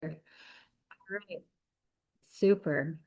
Right. Super.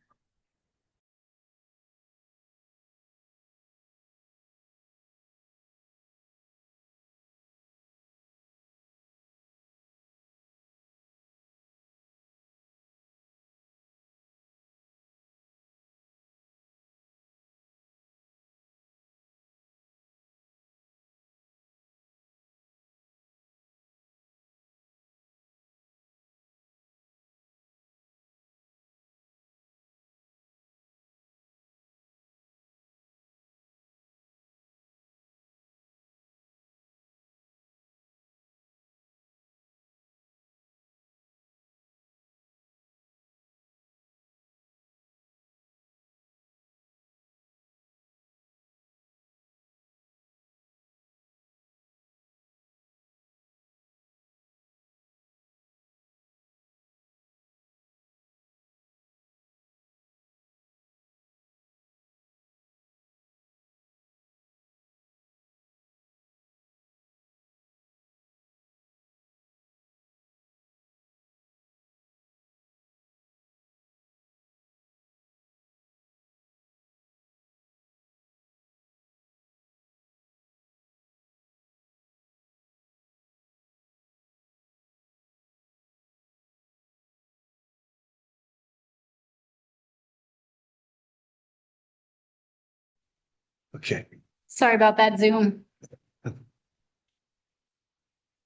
Okay. Sorry about that Zoom.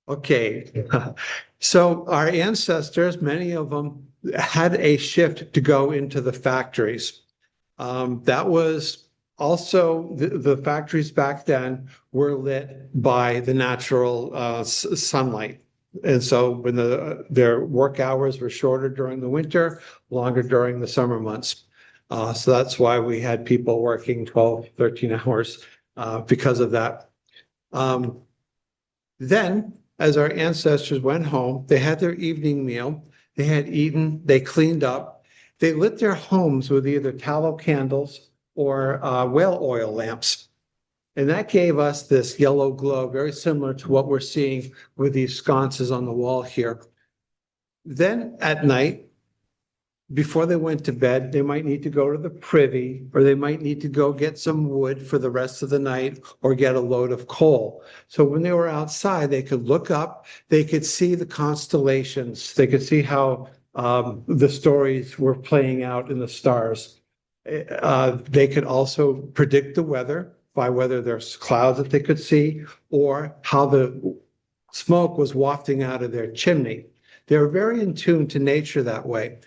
Okay. So our ancestors, many of them had a shift to go into the factories. That was also the factories back then were lit by the natural sunlight. And so when their work hours were shorter during the winter, longer during the summer months. So that's why we had people working 12, 13 hours because of that. Then, as our ancestors went home, they had their evening meal, they had eaten, they cleaned up, they lit their homes with either tallow candles or whale oil lamps. And that gave us this yellow glow, very similar to what we're seeing with these sconces on the wall here. Then at night, before they went to bed, they might need to go to the privy, or they might need to go get some wood for the rest of the night or get a load of coal. So when they were outside, they could look up, they could see the constellations, they could see how the stories were playing out in the stars. They could also predict the weather by whether there's clouds that they could see or how the smoke was wafting out of their chimney. They were very in tune to nature that way.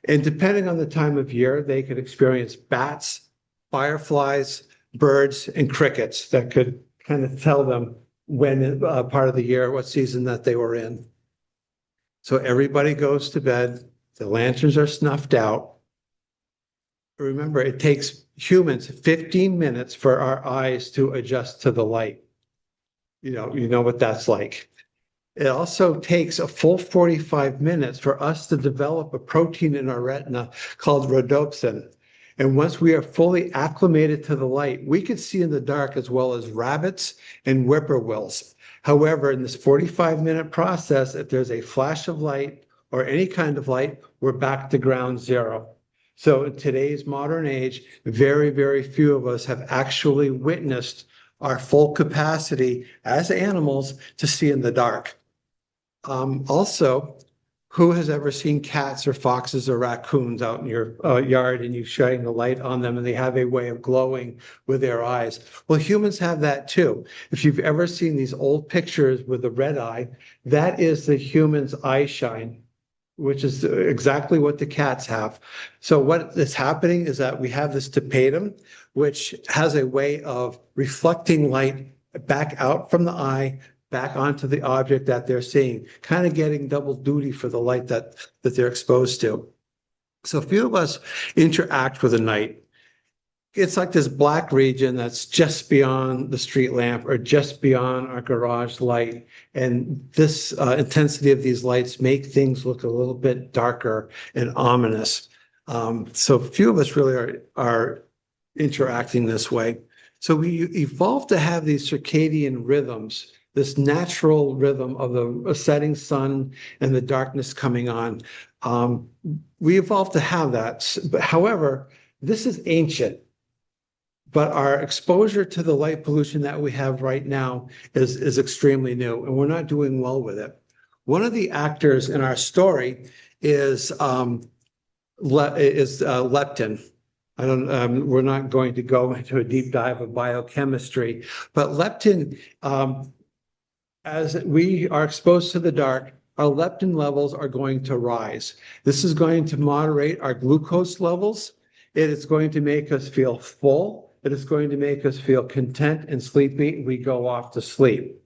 And depending on the time of year, they could experience bats, fireflies, birds, and crickets that could kind of tell them when part of the year, what season that they were in. So everybody goes to bed, the lanterns are snuffed out. Remember, it takes humans 15 minutes for our eyes to adjust to the light. You know what that's like. It also takes a full 45 minutes for us to develop a protein in our retina called rhodopsin. And once we are fully acclimated to the light, we can see in the dark as well as rabbits and whippoorwills. However, in this 45-minute process, if there's a flash of light or any kind of light, we're back to ground zero. So in today's modern age, very, very few of us have actually witnessed our full capacity as animals to see in the dark. Also, who has ever seen cats or foxes or raccoons out in your yard and you shine the light on them and they have a way of glowing with their eyes? Well, humans have that too. If you've ever seen these old pictures with the red eye, that is the human's eye shine, which is exactly what the cats have. So what is happening is that we have this tapetum, which has a way of reflecting light back out from the eye, back onto the object that they're seeing, kind of getting double duty for the light that they're exposed to. So few of us interact with the night. It's like this black region that's just beyond the street lamp or just beyond our garage light. And this intensity of these lights make things look a little bit darker and ominous. So few of us really are interacting this way. So we evolved to have these circadian rhythms, this natural rhythm of the setting sun and the darkness coming on. We evolved to have that. But however, this is ancient. But our exposure to the light pollution that we have right now is extremely new, and we're not doing well with it. One of the actors in our story is leptin. We're not going to go into a deep dive of biochemistry, but leptin, as we are exposed to the dark, our leptin levels are going to rise. This is going to moderate our glucose levels. It is going to make us feel full. It is going to make us feel content and sleepy. We go off to sleep.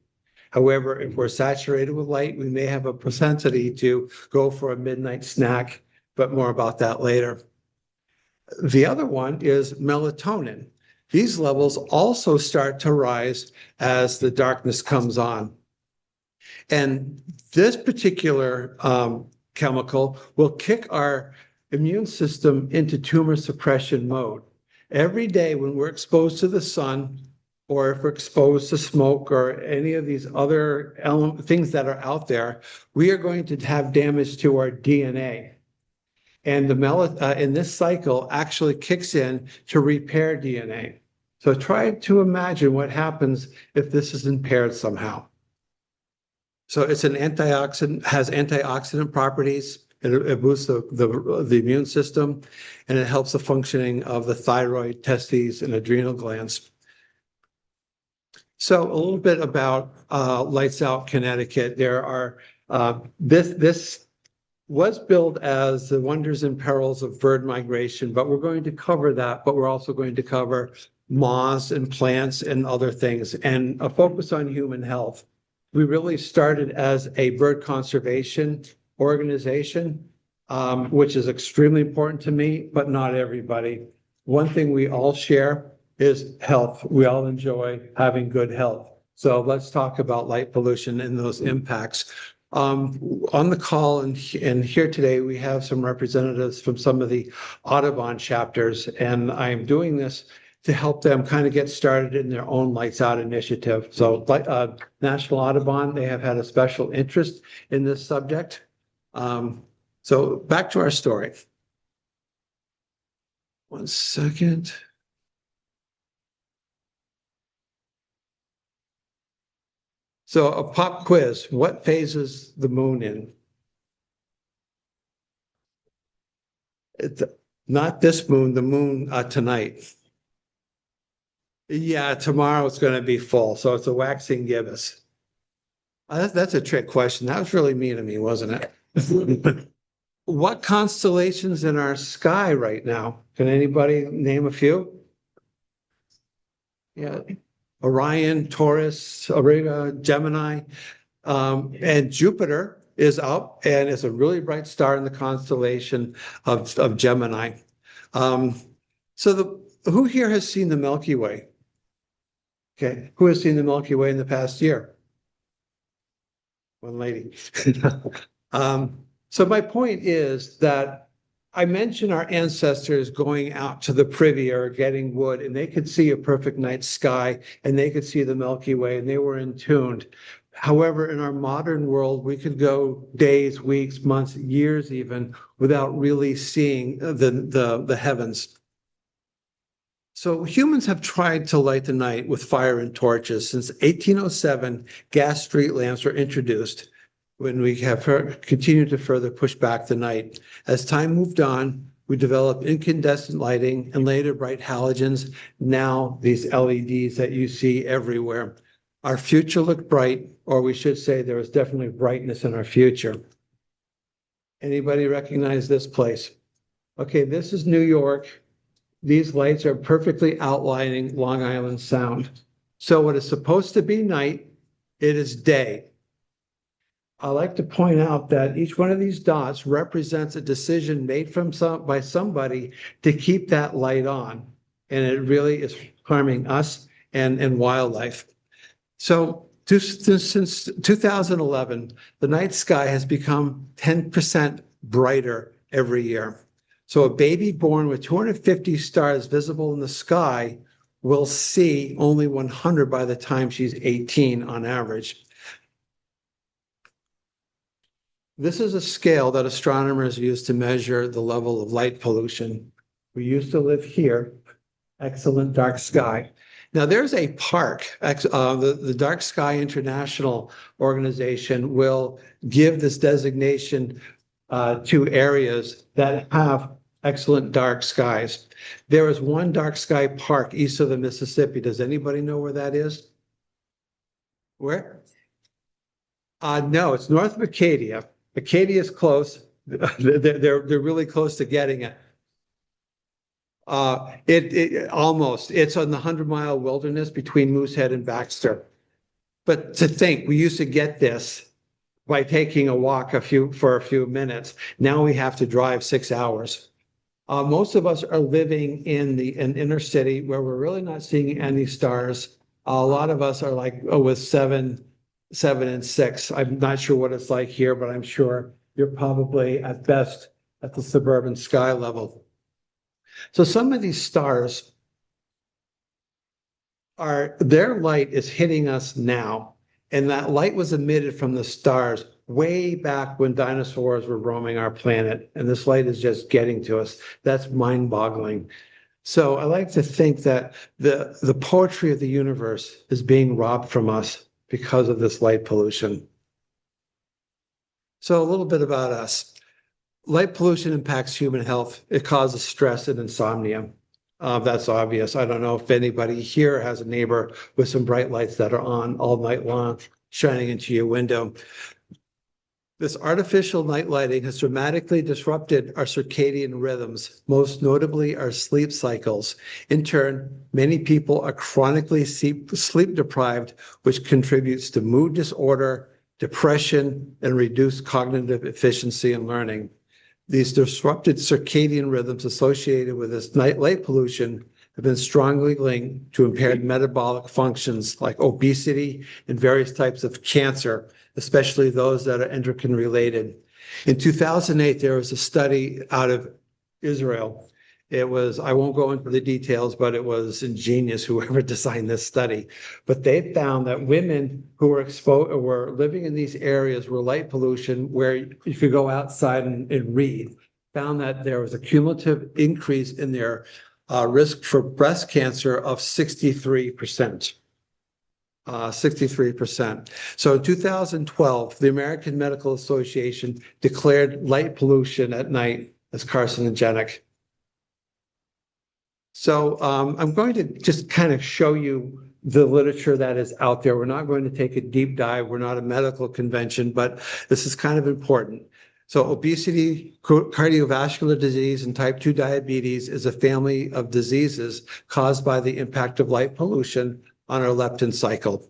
However, if we're saturated with light, we may have a propensity to go for a midnight snack, but more about that later. The other one is melatonin. These levels also start to rise as the darkness comes on. And this particular chemical will kick our immune system into tumor suppression mode. Every day when we're exposed to the sun, or if we're exposed to smoke or any of these other things that are out there, we are going to have damage to our DNA. And in this cycle actually kicks in to repair DNA. So try to imagine what happens if this is impaired somehow. So it's an antioxidant, has antioxidant properties. It boosts the immune system, and it helps the functioning of the thyroid, testes, and adrenal glands. So a little bit about Lights Out Connecticut. There are this was billed as the wonders and perils of bird migration, but we're going to cover that, but we're also going to cover moths and plants and other things, and a focus on human health. We really started as a bird conservation organization, which is extremely important to me, but not everybody. One thing we all share is health. We all enjoy having good health. So let's talk about light pollution and those impacts. On the call and here today, we have some representatives from some of the Audubon chapters, and I'm doing this to help them kind of get started in their own Lights Out initiative. So National Audubon, they have had a special interest in this subject. So back to our story. One second. So a pop quiz, what phase is the moon in? It's not this moon, the moon tonight. Yeah, tomorrow it's going to be full, so it's a waxing gibbous. That's a trick question. That was really mean of me, wasn't it? What constellations in our sky right now? Can anybody name a few? Yeah. Orion, Taurus, Auriga, Gemini, and Jupiter is up, and it's a really bright star in the constellation of Gemini. So who here has seen the Milky Way? Okay, who has seen the Milky Way in the past year? One lady. So my point is that I mentioned our ancestors going out to the privy or getting wood, and they could see a perfect night sky, and they could see the Milky Way, and they were in tune. However, in our modern world, we could go days, weeks, months, years even, without really seeing the heavens. So humans have tried to light the night with fire and torches. Since 1807, gas street lamps were introduced, when we have continued to further push back the night. As time moved on, we developed incandescent lighting and later bright halogens, now these LEDs that you see everywhere. Our future looked bright, or we should say there was definitely brightness in our future. Anybody recognize this place? Okay, this is New York. These lights are perfectly outlining Long Island Sound. So what is supposed to be night, it is day. I like to point out that each one of these dots represents a decision made by somebody to keep that light on. And it really is harming us and wildlife. So since 2011, the night sky has become 10% brighter every year. So a baby born with 250 stars visible in the sky will see only 100 by the time she's 18 on average. This is a scale that astronomers use to measure the level of light pollution. We used to live here, excellent dark sky. Now there's a park, the Dark Sky International organization will give this designation to areas that have excellent dark skies. There is one dark sky park east of the Mississippi. Does anybody know where that is? Where? No, it's north of Acadia. Acadia is close. They're really close to getting it. It's on the 100-mile wilderness between Moosehead and Baxter. But to think, we used to get this by taking a walk for a few minutes. Now we have to drive 6 hours. Most of us are living in an inner city where we're really not seeing any stars. A lot of us are like with seven and six. I'm not sure what it's like here, but I'm sure you're probably at best at the suburban sky level. So some of these stars their light is hitting us now. And that light was emitted from the stars way back when dinosaurs were roaming our planet. And this light is just getting to us. That's mind-boggling. So I like to think that the poetry of the universe is being robbed from us because of this light pollution. So a little bit about us. Light pollution impacts human health. It causes stress and insomnia. That's obvious. I don't know if anybody here has a neighbor with some bright lights that are on all night long, shining into your window. This artificial night lighting has dramatically disrupted our circadian rhythms, most notably our sleep cycles. In turn, many people are chronically sleep deprived, which contributes to mood disorder, depression, and reduced cognitive efficiency in learning. These disrupted circadian rhythms associated with this night light pollution have been strongly linked to impaired metabolic functions like obesity and various types of cancer, especially those that are endocrine related. In 2008, there was a study out of Israel. It was, I won't go into the details, but it was ingenious, whoever designed this study. But they found that women who were were living in these areas where light pollution, where you could go outside and read, found that there was a cumulative increase in their risk for breast cancer of 63%. 63%. So in 2012, the American Medical Association declared light pollution at night as carcinogenic. So I'm going to just kind of show you the literature that is out there. We're not going to take a deep dive. We're not a medical convention, but this is kind of important. So obesity, cardiovascular disease, and type 2 diabetes is a family of diseases caused by the impact of light pollution on our leptin cycle.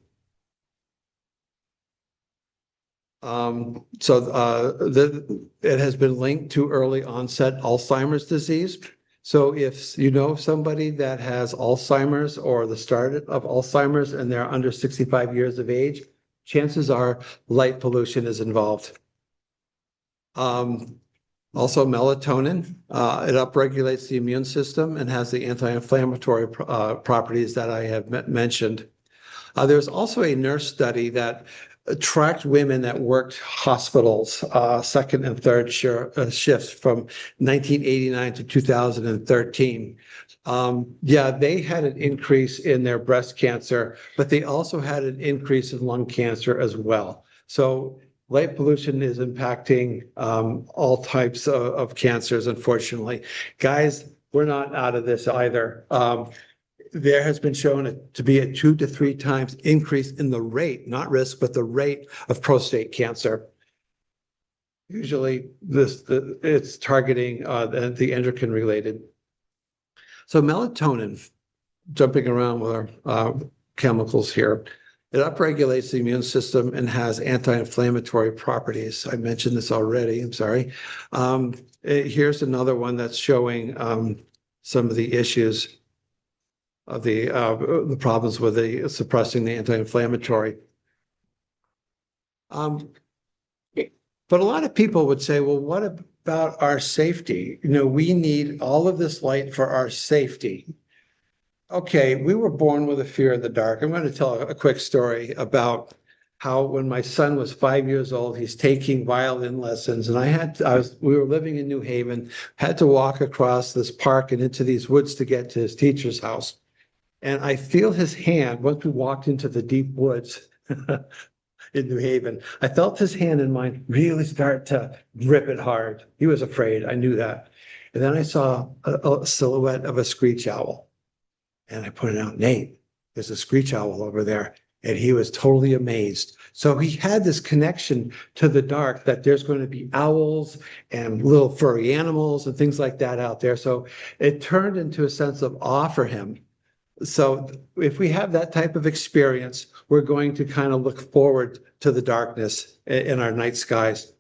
It has been linked to early onset Alzheimer's disease. So if you know somebody that has Alzheimer's or the start of Alzheimer's and they're under 65 years of age, chances are light pollution is involved. Also melatonin, it upregulates the immune system and has the anti-inflammatory properties that I have mentioned. There's also a nurse study that tracked women that worked hospitals, second and third shifts from 1989 to 2013. They had an increase in their breast cancer, but they also had an increase in lung cancer as well. So light pollution is impacting all types of cancers, unfortunately. Guys, we're not out of this either. There has been shown to be a 2 to 3 times increase in the rate, not risk, but the rate of prostate cancer. Usually it's targeting the endocrine related. So melatonin, jumping around with our chemicals here, it upregulates the immune system and has anti-inflammatory properties. I mentioned this already, I'm sorry. Here's another one that's showing some of the issues of the problems with suppressing the anti-inflammatory. But a lot of people would say, well, what about our safety? You know, we need all of this light for our safety. Okay, we were born with a fear of the dark. I'm going to tell a quick story about how when my son was 5 years old, he's taking violin lessons, and we were living in New Haven, had to walk across this park and into these woods to get to his teacher's house. And I feel his hand, once we walked into the deep woods in New Haven, I felt his hand in mine really start to grip it hard. He was afraid, I knew that. And then I saw a silhouette of a screech owl. And I pointed out, Nate, there's a screech owl over there. And he was totally amazed. So he had this connection to the dark that there's going to be owls and little furry animals and things like that out there. So it turned into a sense of awe for him. So if we have that type of experience, we're going to kind of look forward to the darkness in our night skies.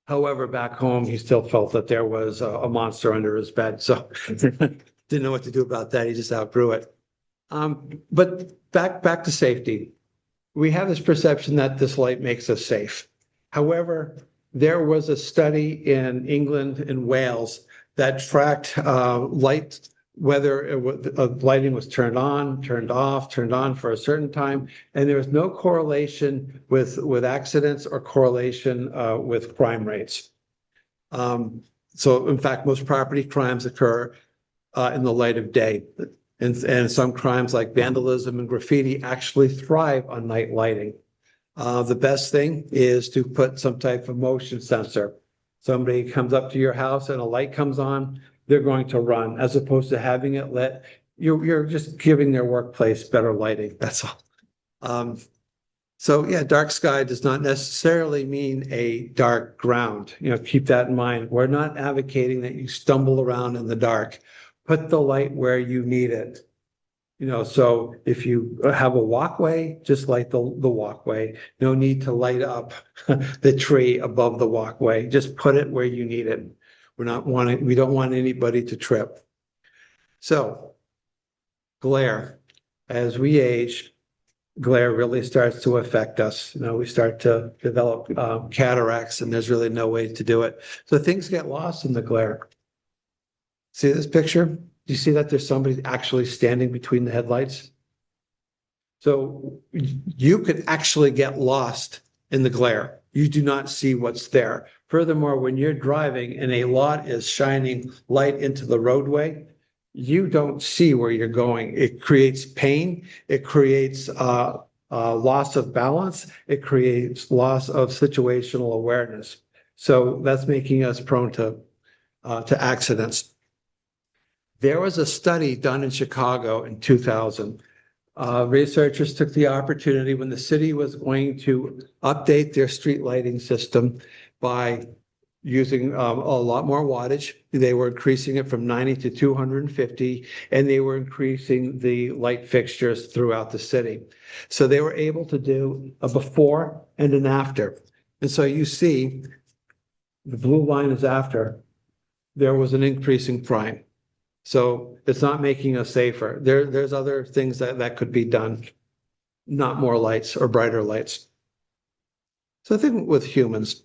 However, back home, he still felt that there was a monster under his bed. So didn't know what to do about that. He just outgrew it. But back to safety. We have this perception that this light makes us safe. However, there was a study in England and Wales that tracked light, whether lighting was turned on, turned off, turned on for a certain time, and there was no correlation with accidents or correlation with crime rates. So in fact, most property crimes occur in the light of day. And some crimes like vandalism and graffiti actually thrive on night lighting. The best thing is to put some type of motion sensor. Somebody comes up to your house and a light comes on, they're going to run, as opposed to having it lit. You're just giving their workplace better lighting, that's all. So yeah, dark sky does not necessarily mean a dark ground. Keep that in mind. We're not advocating that you stumble around in the dark. Put the light where you need it. So if you have a walkway, just light the walkway. No need to light up the tree above the walkway. Just put it where you need it. We don't want anybody to trip. So glare. As we age, glare really starts to affect us. We start to develop cataracts, and there's really no way to do it. So things get lost in the glare. See this picture? Do you see that there's somebody actually standing between the headlights? So you could actually get lost in the glare. You do not see what's there. Furthermore, when you're driving and a lot is shining light into the roadway, you don't see where you're going. It creates pain. It creates loss of balance. It creates loss of situational awareness. So that's making us prone to accidents. There was a study done in Chicago in 2000. Researchers took the opportunity when the city was going to update their street lighting system by using a lot more wattage. They were increasing it from 90 to 250, and they were increasing the light fixtures throughout the city. So they were able to do a before and an after. And so you see, the blue line is after. There was an increase in crime. So it's not making us safer. There's other things that could be done, not more lights or brighter lights. So I think with humans,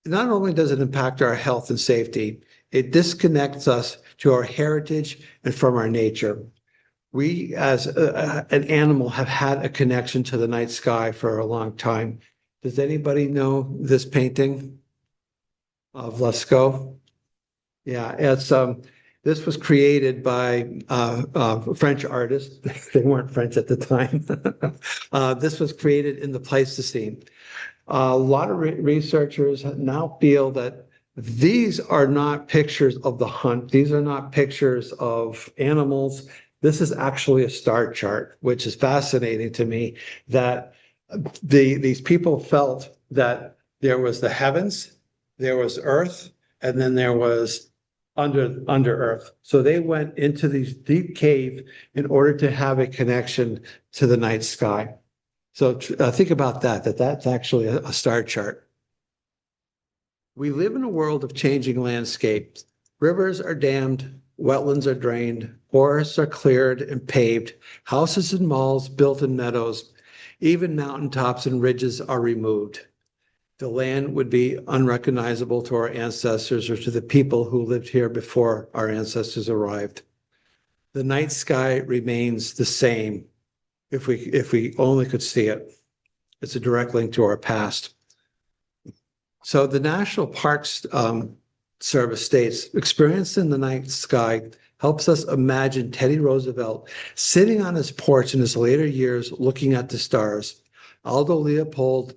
not only does it impact our health and safety, it disconnects us to our heritage and from our nature. We, as an animal, have had a connection to the night sky for a long time. Does anybody know this painting of Lascaux? Yeah, it's this was created by French artists. They weren't French at the time. This was created in the Pleistocene. A lot of researchers now feel that these are not pictures of the hunt. These are not pictures of animals. This is actually a star chart, which is fascinating to me, that these people felt that there was the heavens, there was earth, and then there was under earth. So they went into these deep cave in order to have a connection to the night sky. So think about that's actually a star chart. We live in a world of changing landscapes. Rivers are dammed, wetlands are drained, forests are cleared and paved, houses and malls built in meadows, even mountaintops and ridges are removed. The land would be unrecognizable to our ancestors or to the people who lived here before our ancestors arrived. The night sky remains the same if we only could see it. It's a direct link to our past. So the National Parks Service states, experience in the night sky helps us imagine Teddy Roosevelt sitting on his porch in his later years looking at the stars. Aldo Leopold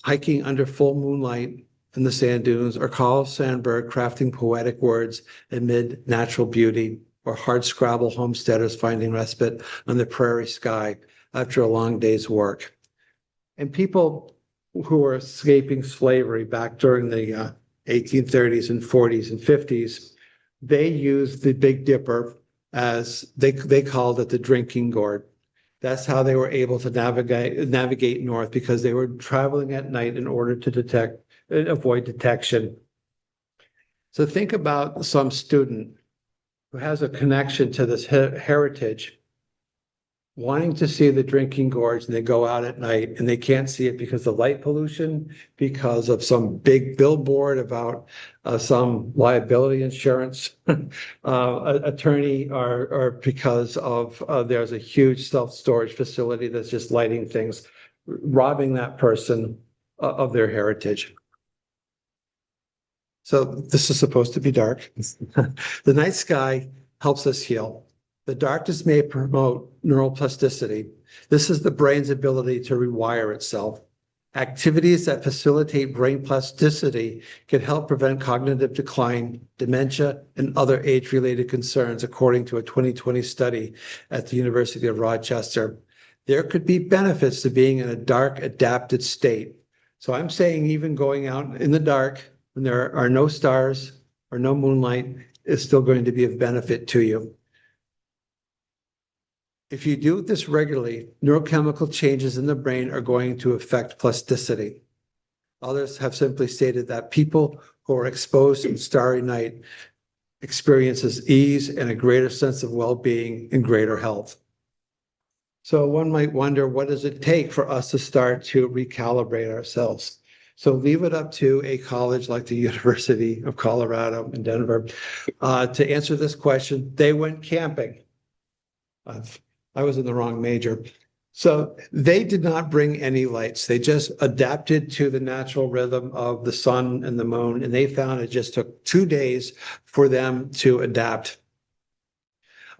hiking under full moonlight in the sand dunes, or Carl Sandburg crafting poetic words amid natural beauty, or hardscrabble homesteaders finding respite on the prairie sky after a long day's work. And people who were escaping slavery back during the 1830s and 40s and 50s, they used the Big Dipper as they called it the drinking gourd. That's how they were able to navigate north, because they were traveling at night in order to avoid detection. So think about some student who has a connection to this heritage, wanting to see the drinking gorge, and they go out at night and they can't see it because of light pollution, because of some big billboard about some liability insurance attorney, or because of there's a huge self-storage facility that's just lighting things, robbing that person of their heritage. So this is supposed to be dark. The night sky helps us heal. The darkness may promote neuroplasticity. This is the brain's ability to rewire itself. Activities that facilitate brain plasticity can help prevent cognitive decline, dementia, and other age-related concerns, according to a 2020 study at the University of Rochester. There could be benefits to being in a dark, adapted state. So I'm saying even going out in the dark when there are no stars or no moonlight is still going to be of benefit to you. If you do this regularly, neurochemical changes in the brain are going to affect plasticity. Others have simply stated that people who are exposed to starry night experiences ease and a greater sense of well-being and greater health. So one might wonder, what does it take for us to start to recalibrate ourselves? So leave it up to a college like the University of Colorado in Denver to answer this question. They went camping. I was in the wrong major. So they did not bring any lights. They just adapted to the natural rhythm of the sun and the moon. And they found it just took 2 days for them to adapt.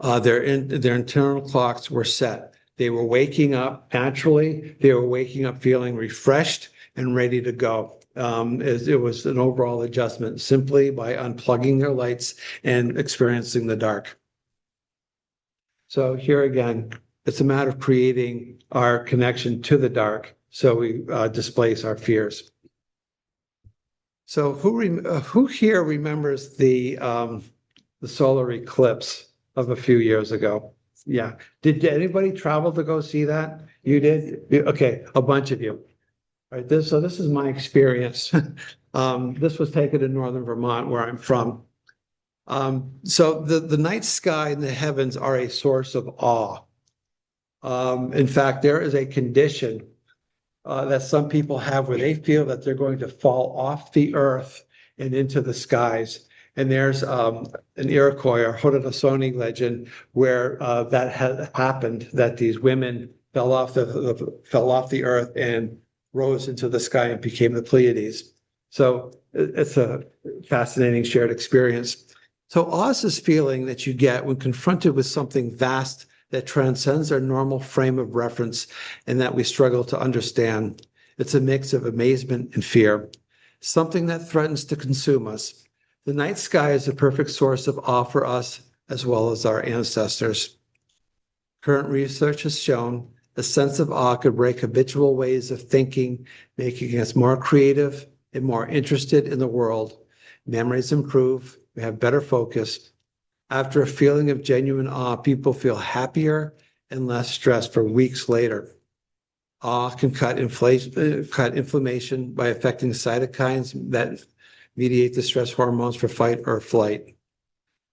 Their internal clocks were set. They were waking up naturally. They were waking up feeling refreshed and ready to go. It was an overall adjustment simply by unplugging their lights and experiencing the dark. So here again, it's a matter of creating our connection to the dark so we displace our fears. So who here remembers the solar eclipse of a few years ago? Yeah. Did anybody travel to go see that? You did? Okay, a bunch of you. All right, so this is my experience. This was taken in northern Vermont, where I'm from. So the night sky and the heavens are a source of awe. In fact, there is a condition that some people have where they feel that they're going to fall off the earth and into the skies. And there's an Iroquois or Haudenosaunee legend where that had happened, that these women fell off the earth and rose into the sky and became the Pleiades. So it's a fascinating shared experience. So awe is this feeling that you get when confronted with something vast that transcends our normal frame of reference and that we struggle to understand. It's a mix of amazement and fear, something that threatens to consume us. The night sky is a perfect source of awe for us as well as our ancestors. Current research has shown a sense of awe could break habitual ways of thinking, making us more creative and more interested in the world. Memories improve. We have better focus. After a feeling of genuine awe, people feel happier and less stressed for weeks later. Awe can cut inflammation by affecting cytokines that mediate the stress hormones for fight or flight.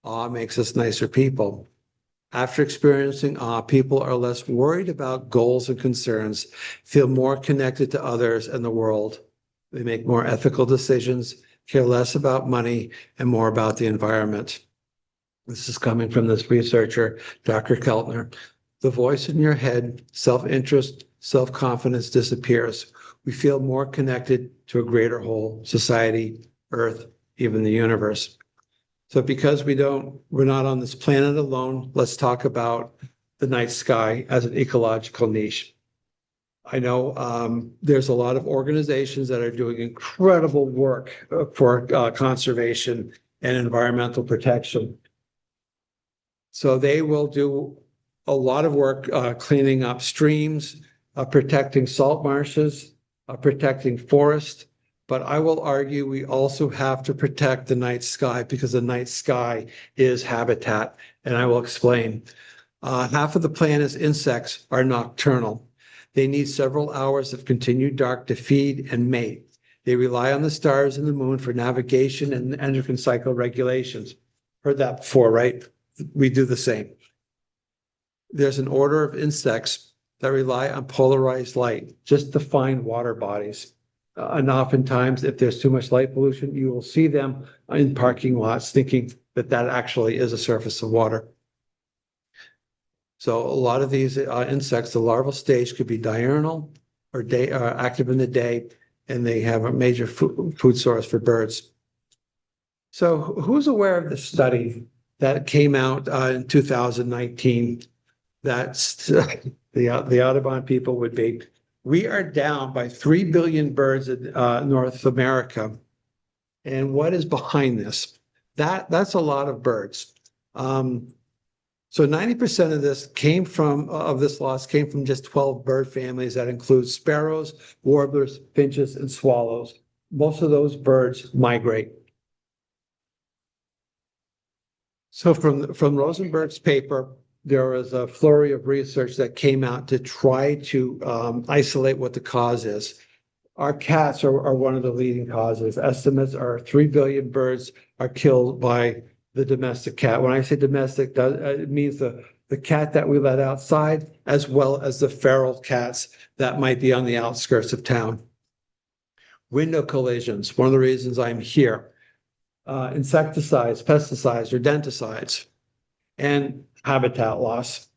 Awe makes us nicer people. After experiencing awe, people are less worried about goals and concerns, feel more connected to others and the world. They make more ethical decisions, care less about money, and more about the environment. This is coming from this researcher, Dr. Keltner. The voice in your head, self-interest, self-confidence disappears. We feel more connected to a greater whole, society, Earth, even the universe. So because we're not on this planet alone, let's talk about the night sky as an ecological niche. I know there's a lot of organizations that are doing incredible work for conservation and environmental protection. So they will do a lot of work cleaning up streams, protecting salt marshes, protecting forests. But I will argue we also have to protect the night sky because the night sky is habitat, and I will explain. Half of the planet's insects are nocturnal. They need several hours of continued dark to feed and mate. They rely on the stars and the moon for navigation and endocrine cycle regulations. Heard that before, right? We do the same. There's an order of insects that rely on polarized light just to find water bodies. And oftentimes, if there's too much light pollution, you will see them in parking lots thinking that that actually is a surface of water. So a lot of these insects, the larval stage could be diurnal or active in the day, and they have a major food source for birds. So who's aware of the study that came out in 2019 that the Audubon people would be? We are down by 3 billion birds in North America. And what is behind this? That's a lot of birds. So 90% of this loss came from just 12 bird families that include sparrows, warblers, finches, and swallows. Most of those birds migrate. So from Rosenberg's paper, there was a flurry of research that came out to try to isolate what the cause is. Our cats are one of the leading causes. Estimates are 3 billion birds are killed by the domestic cat. When I say domestic, it means the cat that we let outside, as well as the feral cats that might be on the outskirts of town. Window collisions, one of the reasons I'm here. Insecticides, pesticides, rodenticides, and habitat loss.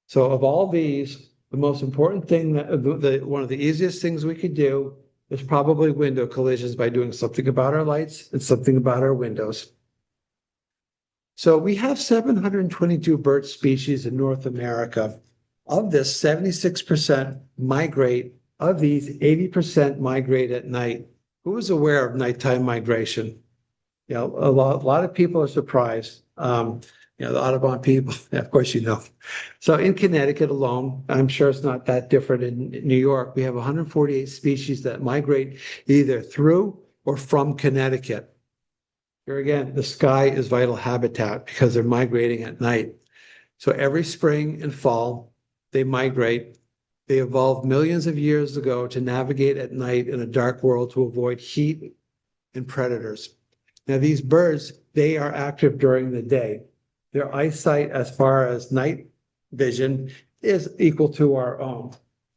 So of all these, the most important thing, one of the easiest things we could do is probably window collisions by doing something about our lights and something about our windows. So we have 722 bird species in North America. Of this, 76% migrate. Of these, 80% migrate at night. Who is aware of nighttime migration? You know, a lot of people are surprised. The Audubon people, of course, you know. So in Connecticut alone, I'm sure it's not that different in New York, we have 148 species that migrate either through or from Connecticut. Here again, the sky is vital habitat because they're migrating at night. So every spring and fall, they migrate. They evolved millions of years ago to navigate at night in a dark world to avoid heat and predators. Now, these birds, they are active during the day. Their eyesight, as far as night vision, is equal to our own.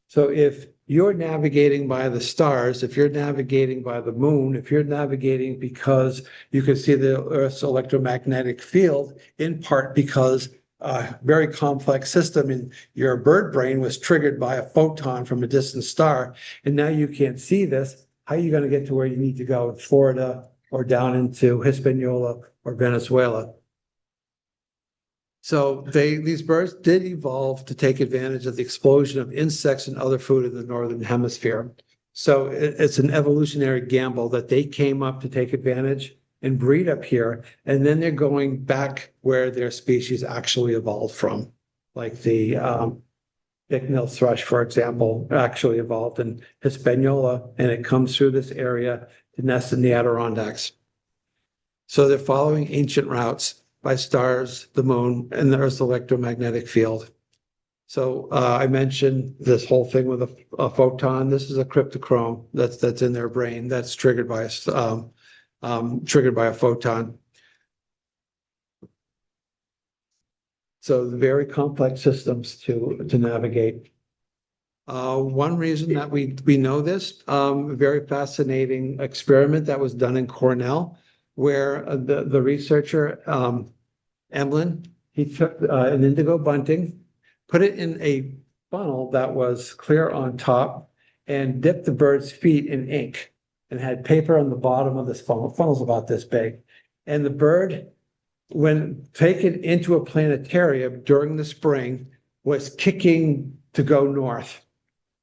So if you're navigating by the stars, if you're navigating by the moon, if you're navigating because you can see the Earth's electromagnetic field, in part because a very complex system in your bird brain was triggered by a photon from a distant star, and now you can't see this, how are you going to get to where you need to go in Florida or down into Hispaniola or Venezuela? So these birds did evolve to take advantage of the explosion of insects and other food in the northern hemisphere. So it's an evolutionary gamble that they came up to take advantage and breed up here, and then they're going back where their species actually evolved from, like the Bicknell thrush, for example, actually evolved in Hispaniola, and it comes through this area to nest in the Adirondacks. So they're following ancient routes by stars, the moon, and the Earth's electromagnetic field. So I mentioned this whole thing with a photon. This is a cryptochrome that's in their brain that's triggered by a photon. So very complex systems to navigate. One reason that we know this, a very fascinating experiment that was done in Cornell, where the researcher, Emlyn, he took an indigo bunting, put it in funnel that was clear on top and dipped the bird's feet in ink and had paper on the bottom of this funnel. The funnel's about this big. And the bird, when taken into a planetarium during the spring, was kicking to go north.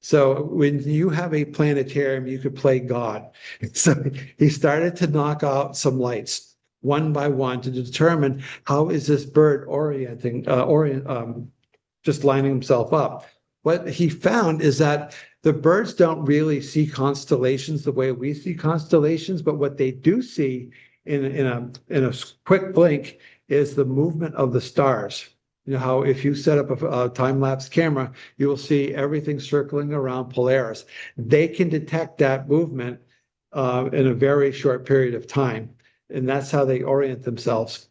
So when you have a planetarium, you could play God. So he started to knock out some lights one by one to determine how is this bird just lining himself up. What he found is that the birds don't really see constellations the way we see constellations, but what they do see in a quick blink is the movement of the stars. You know how if you set up a time-lapse camera, you will see everything circling around Polaris. They can detect that movement in a very short period of time. And that's how they orient themselves.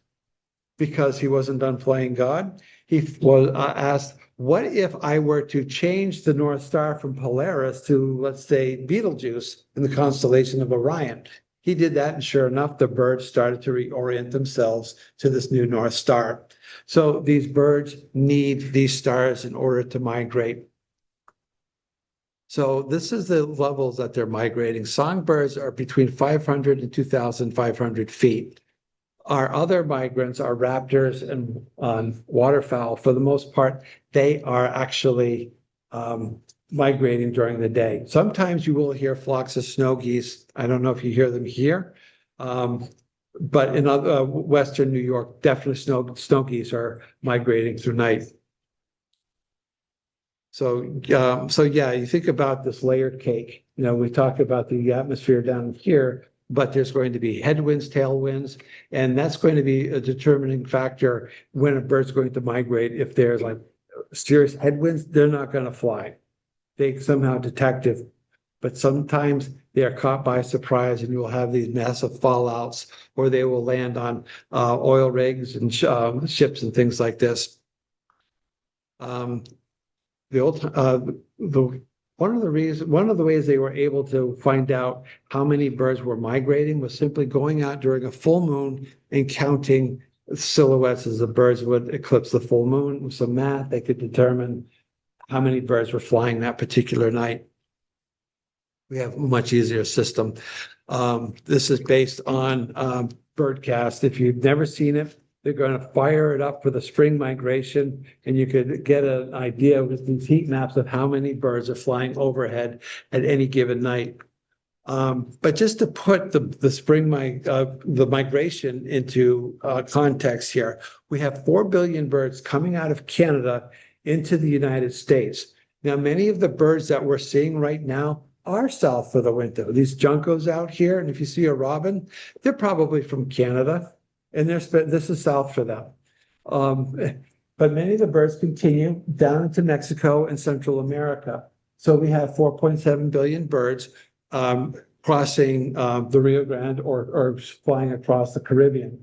Because he wasn't done playing God, he was asked, what if I were to change the North Star from Polaris to, let's say, Betelgeuse in the constellation of Orion? He did that, and sure enough, the birds started to reorient themselves to this new North Star. So these birds need these stars in order to migrate. So this is the levels that they're migrating. Songbirds are between 500 and 2,500 feet. Our other migrants are raptors and waterfowl. For the most part, they are actually migrating during the day. Sometimes you will hear flocks of snow geese. I don't know if you hear them here, but in Western New York, definitely snow geese are migrating through night. So yeah, you think about this layered cake. You know, we talked about the atmosphere down here, but there's going to be headwinds, tailwinds, and that's going to be a determining factor when a bird's going to migrate. If there's like serious headwinds, they're not going to fly. They somehow detect it, but sometimes they are caught by surprise, and you will have these massive fallouts, or they will land on oil rigs and ships and things like this. One of the ways they were able to find out how many birds were migrating was simply going out during a full moon and counting silhouettes as the birds would eclipse the full moon. With some math, they could determine how many birds were flying that particular night. We have a much easier system. This is based on Birdcast. If you've never seen it, they're going to fire it up for the spring migration, and you could get an idea with these heat maps of how many birds are flying overhead at any given night. But just to put the spring the migration into context here, we have 4 billion birds coming out of Canada into the United States. Now, many of the birds that we're seeing right now are south for the winter. These juncos out here, and if you see a robin, they're probably from Canada. And this is south for them. But many of the birds continue down into Mexico and Central America. So we have 4.7 billion birds crossing the Rio Grande or flying across the Caribbean.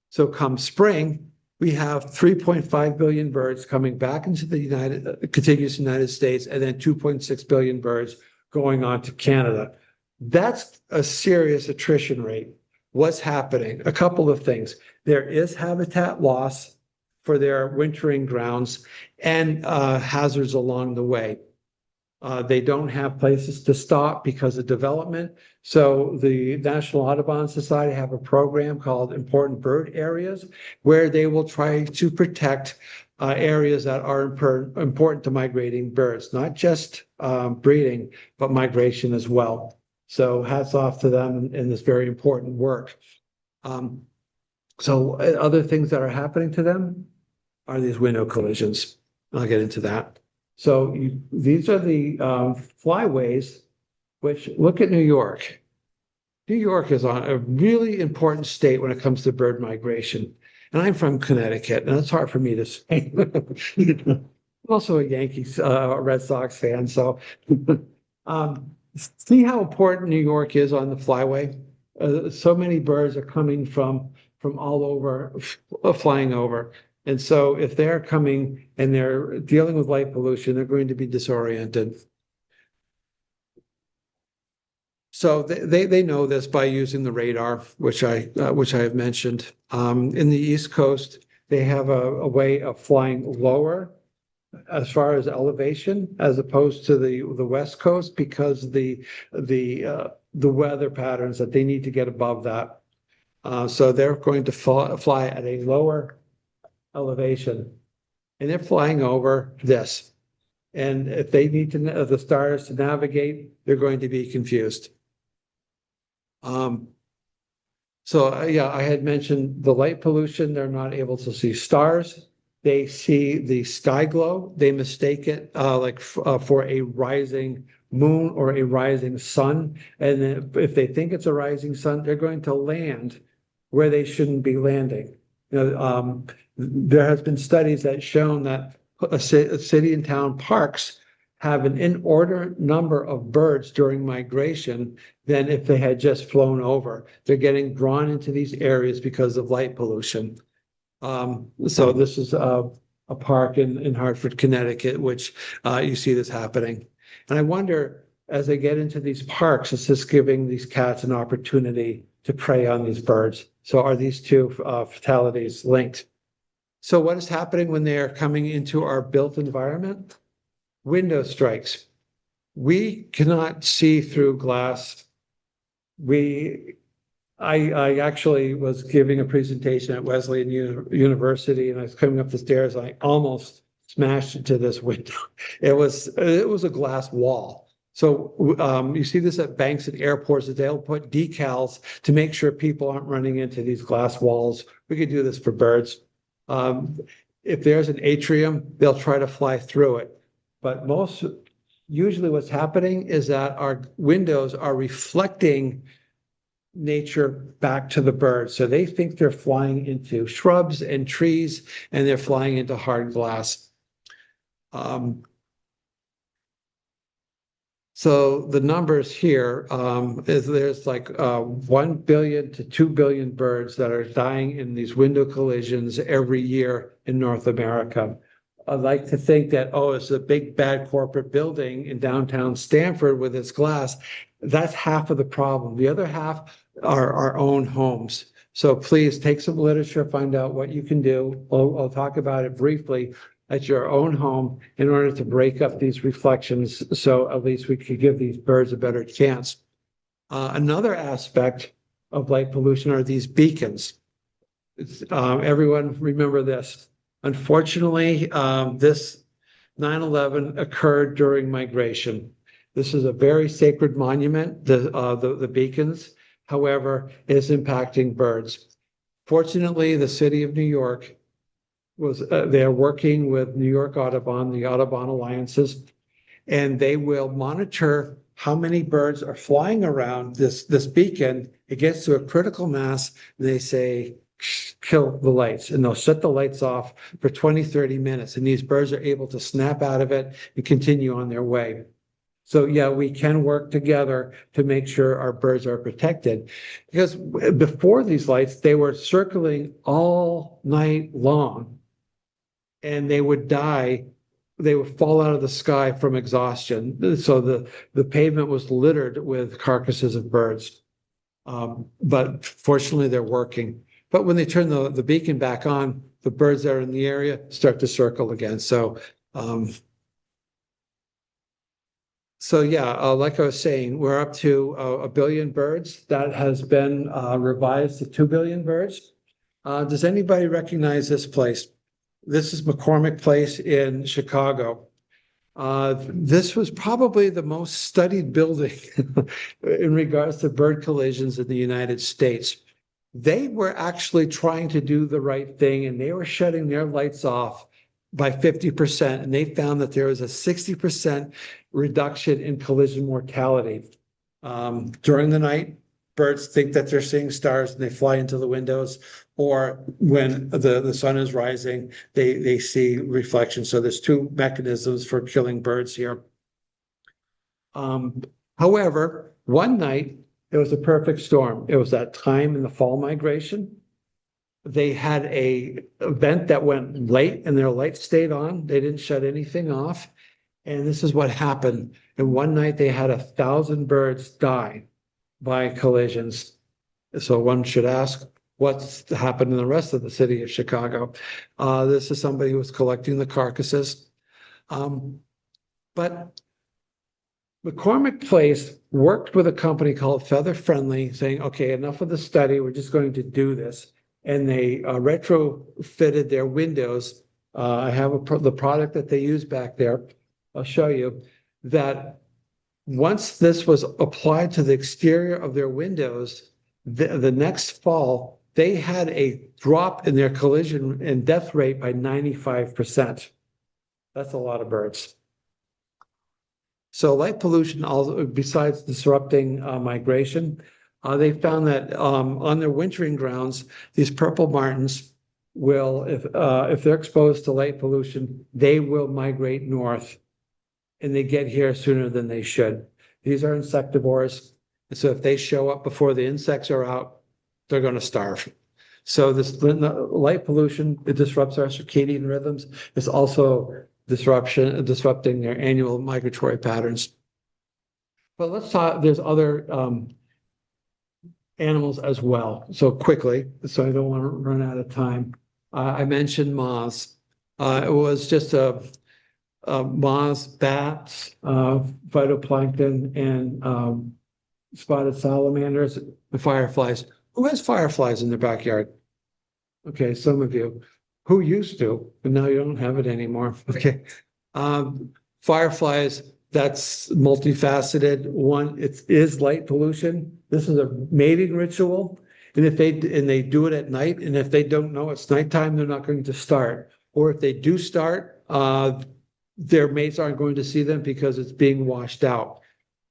So come spring, we have 3.5 billion birds coming back into the contiguous United States, and then 2.6 billion birds going on to Canada. That's a serious attrition rate. What's happening? A couple of things. There is habitat loss for their wintering grounds and hazards along the way. They don't have places to stop because of development. So the National Audubon Society have a program called Important Bird Areas, where they will try to protect areas that are important to migrating birds, not just breeding, but migration as well. So hats off to them in this very important work. So other things that are happening to them are these window collisions. I'll get into that. So these are the flyways, which look at New York. New York is on a really important state when it comes to bird migration. And I'm from Connecticut, and it's hard for me to say. I'm also a Yankees, Red Sox fan, so see how important New York is on the flyway? So many birds are coming from all over, flying over. And so if they're coming and they're dealing with light pollution, they're going to be disoriented. So they know this by using the radar, which I have mentioned. In the East Coast, they have a way of flying lower as far as elevation, as opposed to the West Coast, because the weather patterns that they need to get above that. So they're going to fly at a lower elevation, and they're flying over this. And if they need to the stars to navigate, they're going to be confused. Yeah, I had mentioned the light pollution. They're not able to see stars. They see the sky glow. They mistake it for a rising moon or a rising sun. And then if they think it's a rising sun, they're going to land where they shouldn't be landing. There has been studies that shown that a city and town parks have an inordinate number of birds during migration than if they had just flown over. They're getting drawn into these areas because of light pollution. So this is a park in Hartford, Connecticut, which you see this happening. And I wonder, as they get into these parks, is this giving these cats an opportunity to prey on these birds? So are these two fatalities linked? So what is happening when they are coming into our built environment? Window strikes. We cannot see through glass. I actually was giving a presentation at Wesleyan University, and I was coming up the stairs, and I almost smashed into this window. It was a glass wall. So you see this at banks and airports, that they'll put decals to make sure people aren't running into these glass walls. We could do this for birds. If there's an atrium, they'll try to fly through it. But usually what's happening is that our windows are reflecting nature back to the birds. So they think they're flying into shrubs and trees, and they're flying into hard glass. So the numbers here is there's like 1 billion to 2 billion birds that are dying in these window collisions every year in North America. I'd like to think that, it's a big bad corporate building in downtown Stamford with its glass. That's half of the problem. The other half are our own homes. So please take some literature, find out what you can do. I'll talk about it briefly at your own home in order to break up these reflections, so at least we could give these birds a better chance. Another aspect of light pollution are these beacons. Everyone remember this. Unfortunately, this 9/11 occurred during migration. This is a very sacred monument, the beacons. However, it is impacting birds. Fortunately, the city of New York they're working with New York Audubon, the Audubon Alliances, and they will monitor how many birds are flying around this beacon. It gets to a critical mass, and they say, kill the lights, and they'll shut the lights off for 20, 30 minutes. And these birds are able to snap out of it and continue on their way. So yeah, we can work together to make sure our birds are protected, because before these lights, they were circling all night long, and they would die. They would fall out of the sky from exhaustion. So the pavement was littered with carcasses of birds. But fortunately, they're working. But when they turn the beacon back on, the birds that are in the area start to circle again. So yeah, like I was saying, we're up to 1 billion birds. That has been revised to 2 billion birds. Does anybody recognize this place? This is McCormick Place in Chicago. This was probably the most studied building in regards to bird collisions in the United States. They were actually trying to do the right thing, and they were shutting their lights off by 50%, and they found that there was a 60% reduction in collision mortality. During the night, birds think that they're seeing stars and they fly into the windows, or when the sun is rising, they see reflections. So there's two mechanisms for killing birds here. However, one night, it was a perfect storm. It was that time in the fall migration. They had an event that went late, and their lights stayed on. They didn't shut anything off. And this is what happened. And one night they had 1,000 birds die by collisions. So one should ask, what's happened in the rest of the city of Chicago? This is somebody who was collecting the carcasses. But McCormick Place worked with a company called Feather Friendly, saying, okay, enough of the study, we're just going to do this. And they retrofitted their windows. I have the product that they use back there. I'll show you that once this was applied to the exterior of their windows, the next fall, they had a drop in their collision and death rate by 95%. That's a lot of birds. So light pollution, also, besides disrupting migration, they found that on their wintering grounds, these purple martins will, if they're exposed to light pollution, they will migrate north, and they get here sooner than they should. These are insectivores, so if they show up before the insects are out, they're going to starve. So this light pollution, it disrupts our circadian rhythms. It's also disrupting their annual migratory patterns. But let's talk, there's other animals as well. So quickly, so I don't want to run out of time. I mentioned moths. It was just moths, bats, phytoplankton, and spotted salamanders, and fireflies. Who has fireflies in their backyard? Okay, some of you. Who used to, but now you don't have it anymore. Okay. Fireflies, that's multifaceted. One, it is light pollution. This is a mating ritual. And if they do it at night, and if they don't know it's nighttime, they're not going to start. Or if they do start, their mates aren't going to see them because it's being washed out.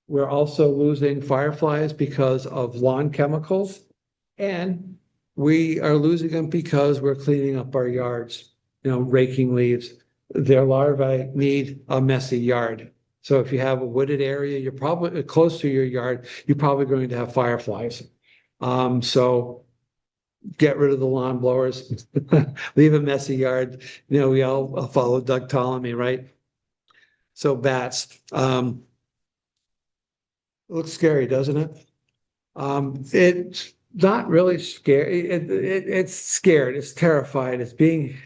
We're also losing fireflies because of lawn chemicals. And we are losing them because we're cleaning up our yards, raking leaves. Their larvae need a messy yard. So if you have a wooded area, you're probably close to your yard, you're probably going to have fireflies. So get rid of the lawn blowers, leave a messy yard. We all follow Doug Ptolemy, right? So bats, it looks scary, doesn't it? It's not really scary. It's scared. It's terrified. It's being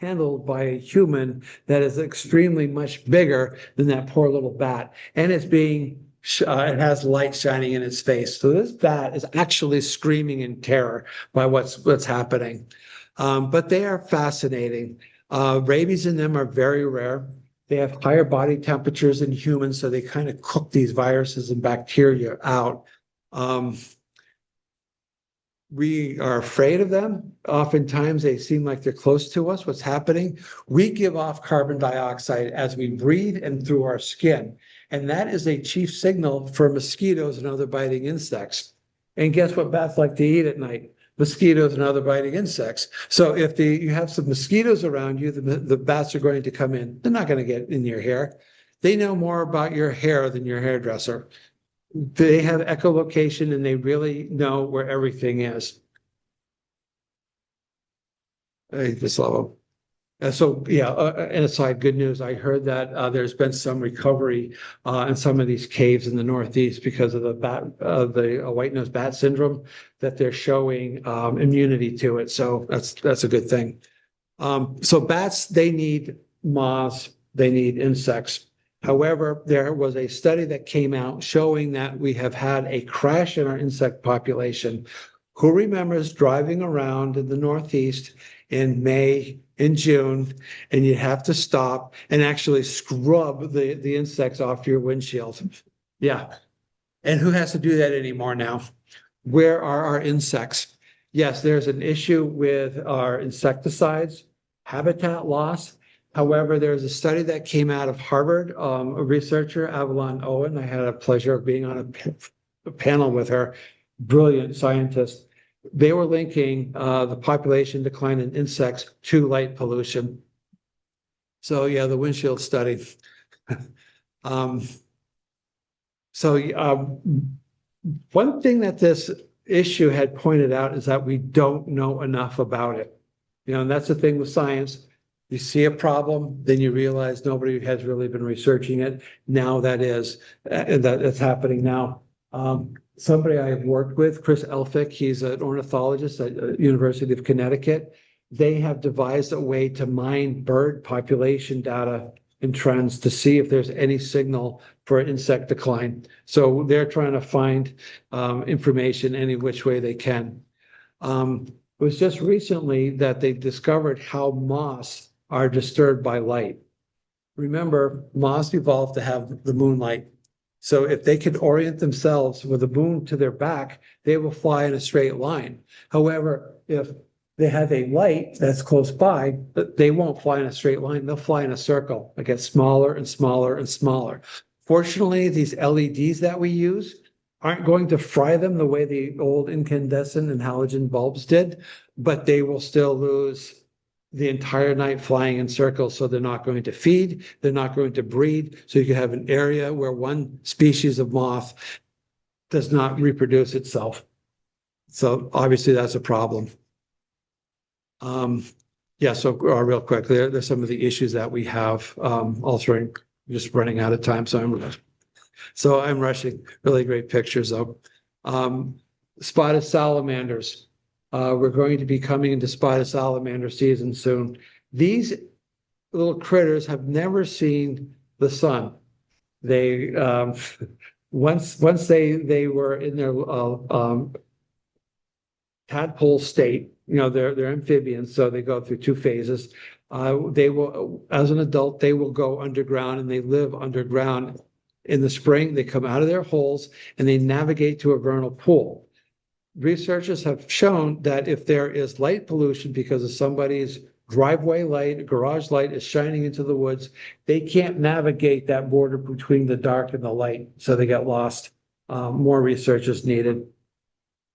handled by a human that is extremely much bigger than that poor little bat. And it's being, it has light shining in its face. So this bat is actually screaming in terror by what's happening. But they are fascinating. Rabies in them are very rare. They have higher body temperatures than humans, so they kind of cook these viruses and bacteria out. We are afraid of them. Oftentimes they seem like they're close to us. What's happening? We give off carbon dioxide as we breathe and through our skin. And that is a chief signal for mosquitoes and other biting insects. And guess what bats like to eat at night? Mosquitoes and other biting insects. So if you have some mosquitoes around you, the bats are going to come in. They're not going to get in your hair. They know more about your hair than your hairdresser. They have echolocation and they really know where everything is. I just love them. And aside, good news. I heard that there's been some recovery in some of these caves in the Northeast because of the white-nosed bat syndrome, that they're showing immunity to it. So that's a good thing. So bats, they need moths, they need insects. However, there was a study that came out showing that we have had a crash in our insect population. Who remembers driving around in the Northeast in May, in June, and you have to stop and actually scrub the insects off your windshield? Yeah. And who has to do that anymore now? Where are our insects? Yes, there's an issue with our insecticides, habitat loss. However, there's a study that came out of Harvard, a researcher, Avalon Owen. I had a pleasure of being on a panel with her, brilliant scientist. They were linking the population decline in insects to light pollution. So yeah, the windshield study. One thing that this issue had pointed out is that we don't know enough about it. And that's the thing with science. You see a problem, then you realize nobody has really been researching it. Now that's happening now. Somebody I've worked with, Chris Elphick, he's an ornithologist at the University of Connecticut. They have devised a way to mine bird population data and trends to see if there's any signal for insect decline. So they're trying to find information any which way they can. It was just recently that they discovered how moths are disturbed by light. Remember, moths evolved to have the moonlight. So if they can orient themselves with the moon to their back, they will fly in a straight line. However, if they have a light that's close by, they won't fly in a straight line. They'll fly in a circle. It gets smaller and smaller and smaller. Fortunately, these LEDs that we use aren't going to fry them the way the old incandescent and halogen bulbs did, but they will still lose the entire night flying in circles. So they're not going to feed, they're not going to breed. So you can have an area where one species of moth does not reproduce itself. So obviously that's a problem. Yeah, so real quick, there's some of the issues that we have. Also, just running out of time, so I'm rushing. Really great pictures though. Spotted salamanders. We're going to be coming into spotted salamander season soon. These little critters have never seen the sun. They once they were in their tadpole state, you know, they're amphibians, so they go through two phases. They will, as an adult, they will go underground and they live underground. In the spring, they come out of their holes and they navigate to a vernal pool. Researchers have shown that if there is light pollution because of somebody's driveway light, garage light is shining into the woods, they can't navigate that border between the dark and the light, so they get lost. More research is needed.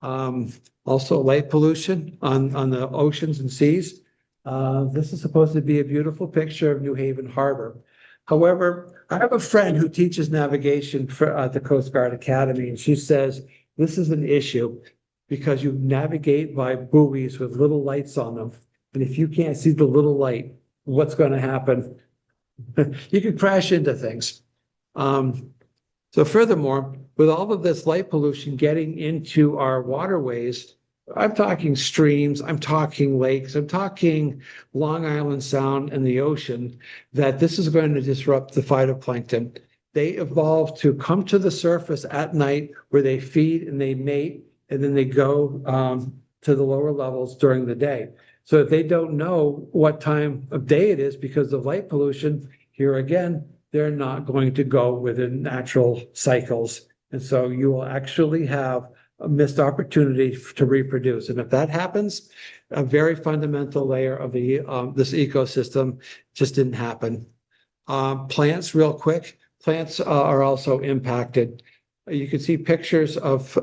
Also light pollution on the oceans and seas. This is supposed to be a beautiful picture of New Haven Harbor. However, I have a friend who teaches navigation at the Coast Guard Academy, and she says this is an issue because you navigate by buoys with little lights on them. And if you can't see the little light, what's going to happen? You can crash into things. So furthermore, with all of this light pollution getting into our waterways, I'm talking streams, I'm talking lakes, I'm talking Long Island Sound and the ocean, that this is going to disrupt the phytoplankton. They evolved to come to the surface at night where they feed and they mate, and then they go to the lower levels during the day. So if they don't know what time of day it is because of light pollution, here again, they're not going to go within natural cycles. And so you will actually have a missed opportunity to reproduce. And if that happens, a very fundamental layer of the this ecosystem just didn't happen. Plants, real quick, plants are also impacted. You can see pictures of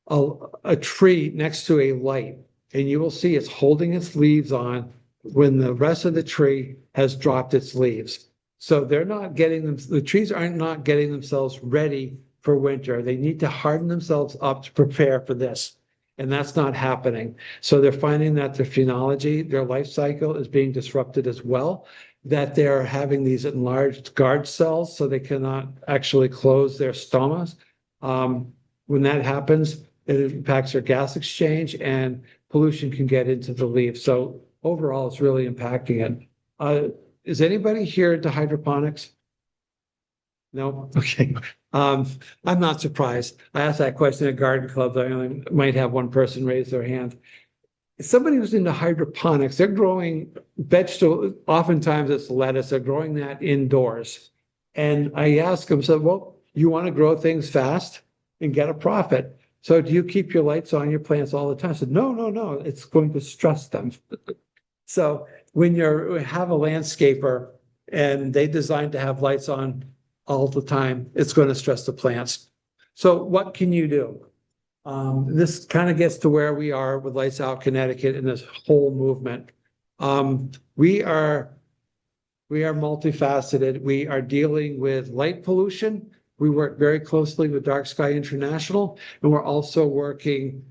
a tree next to a light, and you will see it's holding its leaves on when the rest of the tree has dropped its leaves. So they're not getting them, the trees are not getting themselves ready for winter. They need to harden themselves up to prepare for this. And that's not happening. So they're finding that their phenology, their life cycle is being disrupted as well, that they're having these enlarged guard cells so they cannot actually close their stomas. When that happens, it impacts their gas exchange and pollution can get into the leaves. So overall, it's really impacting it. Is anybody here into hydroponics? No? Okay. I'm not surprised. I asked that question at garden clubs. I only might have one person raise their hand. If somebody who's into hydroponics, they're growing vegetables, oftentimes it's lettuce, they're growing that indoors. And I asked them, so, well, you want to grow things fast and get a profit. So do you keep your lights on your plants all the time? I said, no, it's going to stress them. So when you have a landscaper and they design to have lights on all the time, it's going to stress the plants. So what can you do? This kind of gets to where we are with Lights Out Connecticut and this whole movement. We are multifaceted. We are dealing with light pollution. We work very closely with Dark Sky International, and we're also working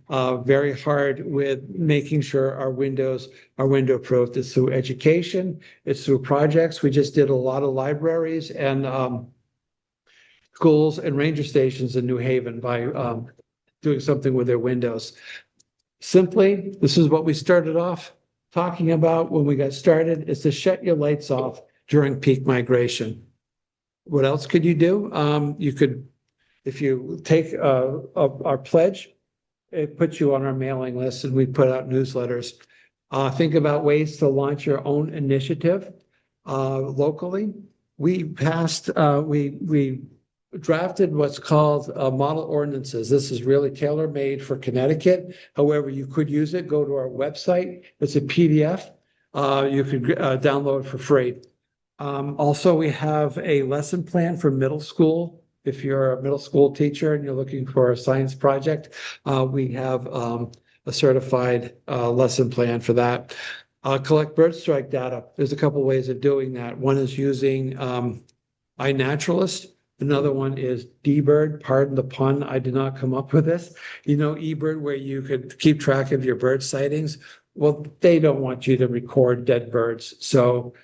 very hard with making sure our windows are window-proof. It's through education, it's through projects. We just did a lot of libraries and schools and ranger stations in New Haven by doing something with their windows. Simply, this is what we started off talking about when we got started, is to shut your lights off. during peak migration. What else could you do? You could, if you take our pledge, it puts you on our mailing list and we put out newsletters. Think about ways to launch your own initiative locally. We drafted what's called model ordinances. This is really tailor-made for Connecticut. However, you could use it. Go to our website. It's a PDF. You could download for free. Also, we have a lesson plan for middle school. If you're a middle school teacher and you're looking for a science project, we have a certified lesson plan for that. Collect bird strike data. There's a couple ways of doing that. One is using iNaturalist. Another one is dBird. Pardon the pun. I did not come up with this. You know, eBird, where you could keep track of your bird sightings. Well, they don't want you to record dead birds. So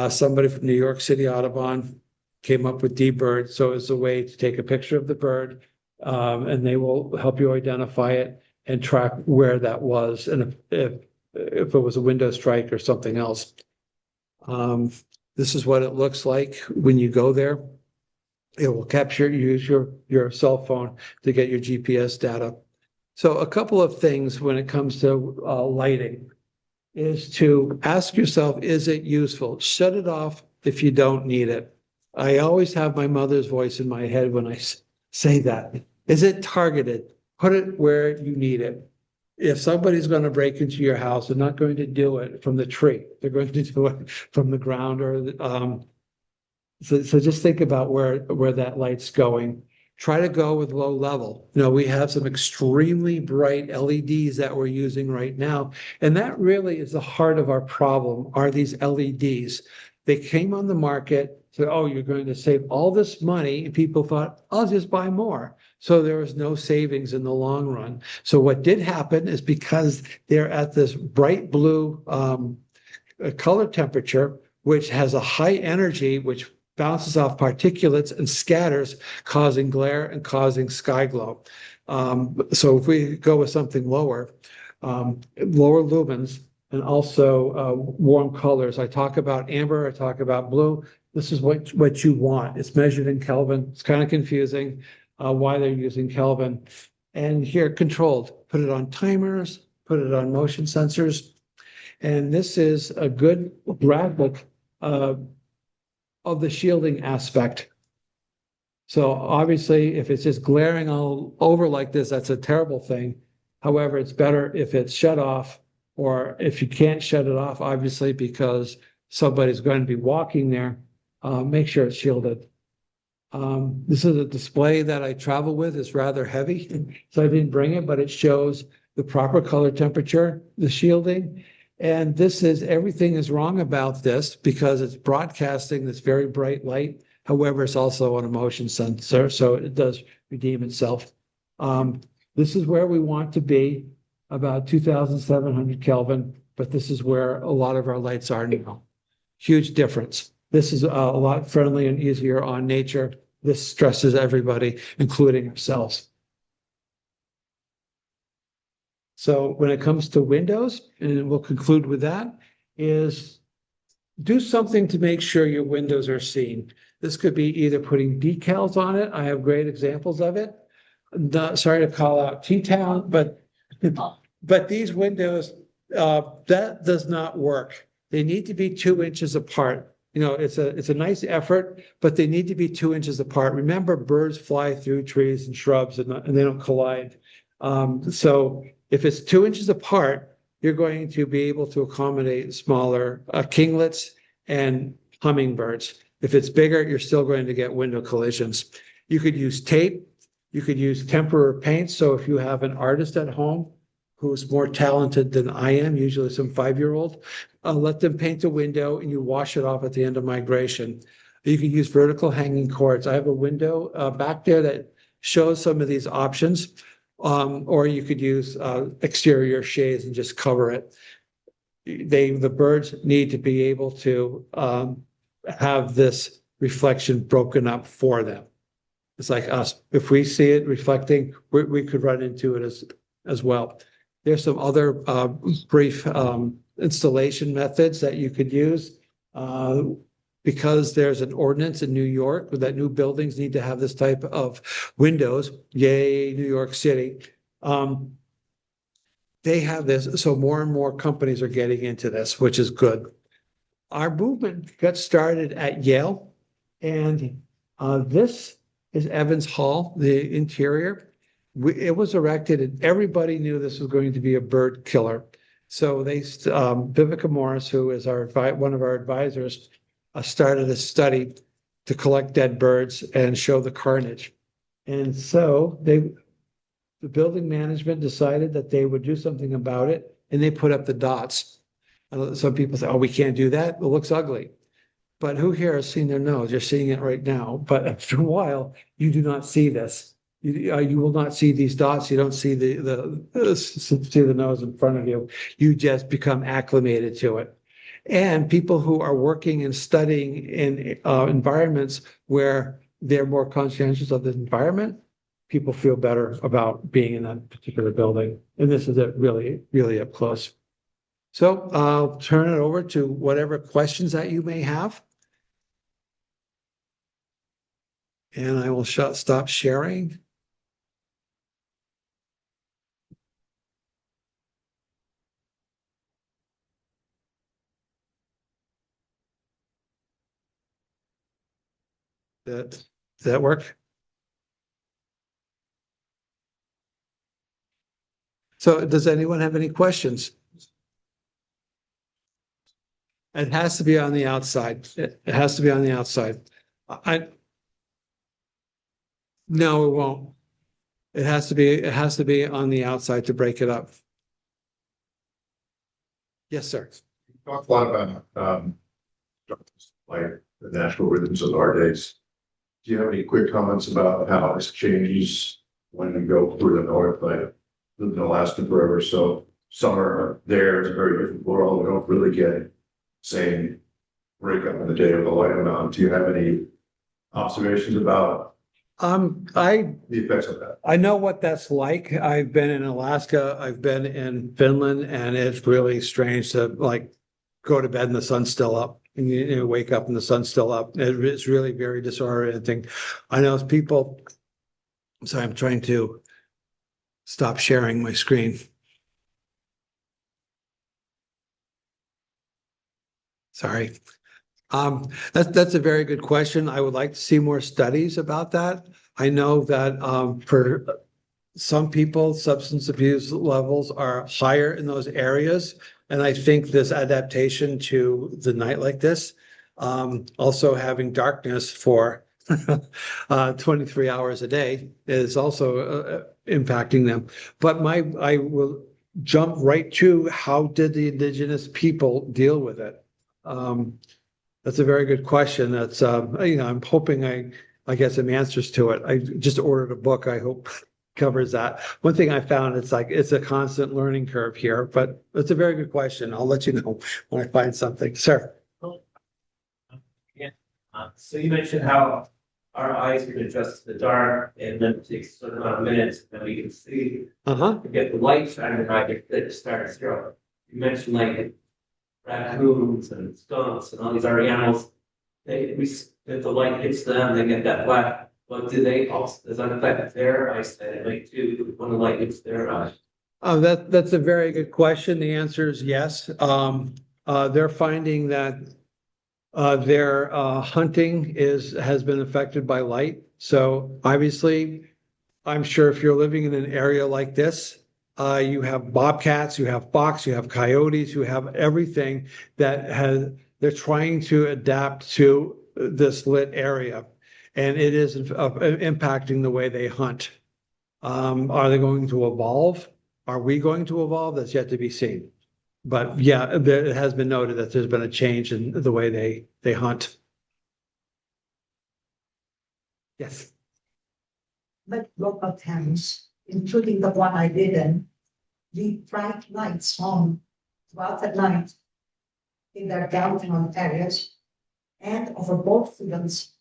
somebody from New York City Audubon came up with dBird. So it's a way to take a picture of the bird and they will help you identify it and track where that was. And if it was a window strike or something else. This is what it looks like when you go there. It will use your cell phone to get your GPS data. So a couple of things when it comes to lighting is to ask yourself, is it useful? Shut it off if you don't need it. I always have my mother's voice in my head when I say that. Is it targeted? Put it where you need it. If somebody's going to break into your house, they're not going to do it from the tree. They're going to do it from the ground or so just think about where that light's going. Try to go with low level. You know, we have some extremely bright LEDs that we're using right now. And that really is the heart of our problem, are these LEDs. They came on the market, said, oh, you're going to save all this money. And people thought, I'll just buy more. So there was no savings in the long run. So what did happen is because they're at this bright blue color temperature, which has a high energy, which bounces off particulates and scatters, causing glare and causing sky glow. So if we go with something lower, lower lumens and also warm colors. I talk about amber, I talk about blue. This is what you want. It's measured in Kelvin. It's kind of confusing why they're using Kelvin. And here, controlled. Put it on timers, put it on motion sensors. And this is a good graphic of the shielding aspect. So obviously, if it's just glaring all over like this, that's a terrible thing. However, it's better if it's shut off, or if you can't shut it off, obviously, because somebody's going to be walking there, make sure it's shielded. This is a display that I travel with. It's rather heavy, so I didn't bring it, but it shows the proper color temperature, the shielding. And this is, everything is wrong about this because it's broadcasting this very bright light. However, it's also an motion sensor, so it does redeem itself. This is where we want to be, about 2,700 Kelvin, but this is where a lot of our lights are now. Huge difference. This is a lot friendlier and easier on nature. This stresses everybody, including ourselves. So when it comes to windows, and we'll conclude with that, is do something to make sure your windows are seen. This could be either putting decals on it. I have great examples of it. Not sorry to call out T-Town, but these windows, that does not work. They need to be 2 inches apart. You know, it's a nice effort, but they need to be 2 inches apart. Remember, birds fly through trees and shrubs and they don't collide. So if it's 2 inches apart, you're going to be able to accommodate smaller kinglets and hummingbirds. If it's bigger, you're still going to get window collisions. You could use tape. You could use tempera paint. So if you have an artist at home who's more talented than I am, usually some 5-year-old, let them paint a window and you wash it off at the end of migration. You can use vertical hanging cords. I have a window back there that shows some of these options. Or you could use exterior shades and just cover it. The birds need to be able to have this reflection broken up for them. It's like us. If we see it reflecting, we could run into it as well. There's some other brief installation methods that you could use. because there's an ordinance in New York that new buildings need to have this type of windows. Yay, New York City. They have this, so more and more companies are getting into this, which is good. Our movement got started at Yale, and this is Evans Hall, the interior. It was erected, and everybody knew this was going to be a bird killer. So they, Vivica Morris, who is one of our advisors, started a study to collect dead birds and show the carnage. And so the building management decided that they would do something about it, and they put up the dots. Some people say, oh, we can't do that. It looks ugly. But who here has seen their nose? You're seeing it right now. But after a while, you do not see this. You will not see these dots. You don't see see the nose in front of you. You just become acclimated to it. And people who are working and studying in environments where they're more conscientious of the environment, people feel better about being in that particular building. And this is it really, really up close. So I'll turn it over to whatever questions that you may have. And I will stop sharing. Does that work? So does anyone have any questions? It has to be on the outside. It has to be on the outside. No, it won't. It has to be on the outside to break it up. Yes, sir. You talked a lot about like the natural rhythms of our days. Do you have any quick comments about how this changes when we go through the north? Like lived in Alaska forever, so summer there is a very different world. We don't really get same breakup in the day of the light amount. Do you have any observations about the effects of that? I know what that's like. I've been in Alaska, I've been in Finland, and it's really strange to like go to bed and the sun's still up. And you wake up and the sun's still up. It's really very disorienting. I know people, so I'm trying to stop sharing my screen. Sorry. That's a very good question. I would like to see more studies about that. I know that for some people, substance abuse levels are higher in those areas. And I think this adaptation to the night like this, also having darkness for 23 hours a day is also impacting them. But I will jump right to how did the indigenous people deal with it? That's a very good question. That's I'm hoping I get some answers to it. I just ordered a book. I hope covers that. One thing I found, it's a constant learning curve here, but it's a very good question. I'll let you know when I find something. Sir. Yeah. So you mentioned how our eyes can adjust to the dark, and then it takes a certain amount of minutes, and then we can see to get the light shining right if it starts to grow. You mentioned like raccoons and skunks and all these other animals. If the light hits them, they get that black. But do they also, does that affect their eyesight like too when the light hits their eyes? Oh, that's a very good question. The answer is yes. They're finding that their hunting has been affected by light. So obviously, I'm sure if you're living in an area like this, you have bobcats, you have fox, you have coyotes, you have everything they're trying to adapt to this lit area. And it is impacting the way they hunt. Are they going to evolve? Are we going to evolve? That's yet to be seen. But yeah, it has been noted that there's been a change in the way they hunt. Yes. But local towns, including the one I live in, leave bright lights on throughout the night in their downtown areas and over both fields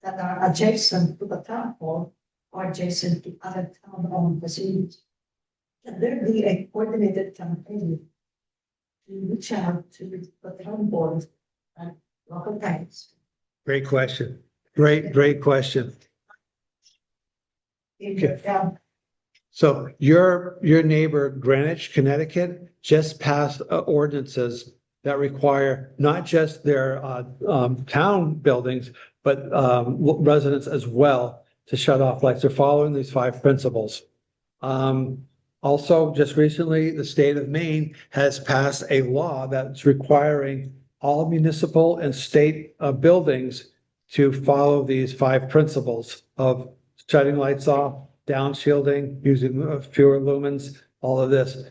that are adjacent to the town hall or adjacent to other town-owned facilities. Can there be a coordinated campaign to reach out to the town board and Welcome, thanks. Great question. Great question. Okay. So your neighbor Greenwich, Connecticut, just passed ordinances that require not just their town buildings, but residents as well to shut off lights. They're following these 5 principles. Also, just recently, the state of Maine has passed a law that's requiring all municipal and state buildings to follow these 5 principles of shutting lights off, downshielding, using fewer lumens, all of this.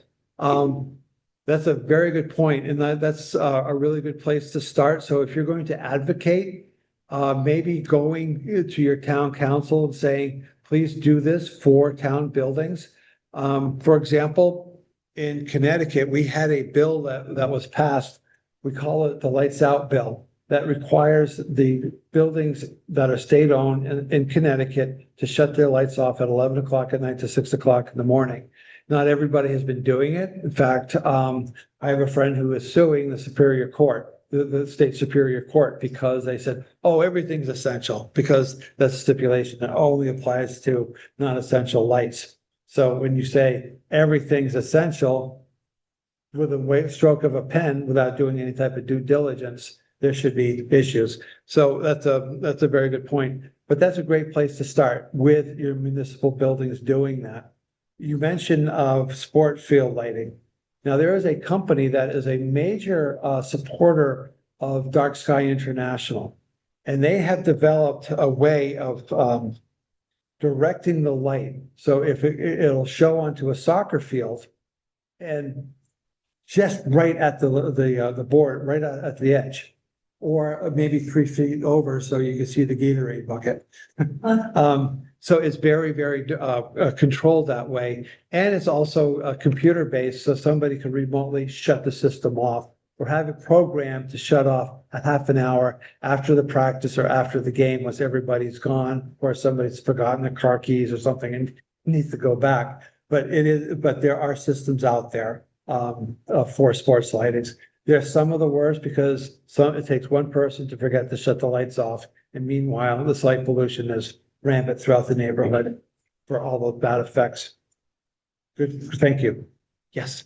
That's a very good point, and that's a really good place to start. So if you're going to advocate, maybe going to your town council and saying, please do this for town buildings. For example, in Connecticut, we had a bill that was passed. We call it the Lights Out Bill, that requires the buildings that are state-owned in Connecticut to shut their lights off at 11 o'clock at night to 6 o'clock in the morning. Not everybody has been doing it. In fact, I have a friend who is suing the Superior Court, the state Superior Court, because they said, oh, everything's essential, because that's a stipulation that only applies to non-essential lights. So when you say everything's essential with a stroke of a pen without doing any type of due diligence, there should be issues. So that's a very good point. But that's a great place to start with your municipal buildings doing that. You mentioned sport field lighting. Now, there is a company that is a major supporter of Dark Sky International, and they have developed a way of directing the light. So if it'll show onto a soccer field and just right at the board, right at the edge, or maybe 3 feet over so you can see the Gatorade bucket. So it's very, very controlled that way. And it's also computer based, so somebody can remotely shut the system off or have it programmed to shut off a half an hour after the practice or after the game once everybody's gone, or somebody's forgotten their car keys or something and needs to go back. But there are systems out there for sports lightings. They're some of the worst because it takes one person to forget to shut the lights off. And meanwhile, this light pollution is rampant throughout the neighborhood for all the bad effects. Good, thank you. Yes.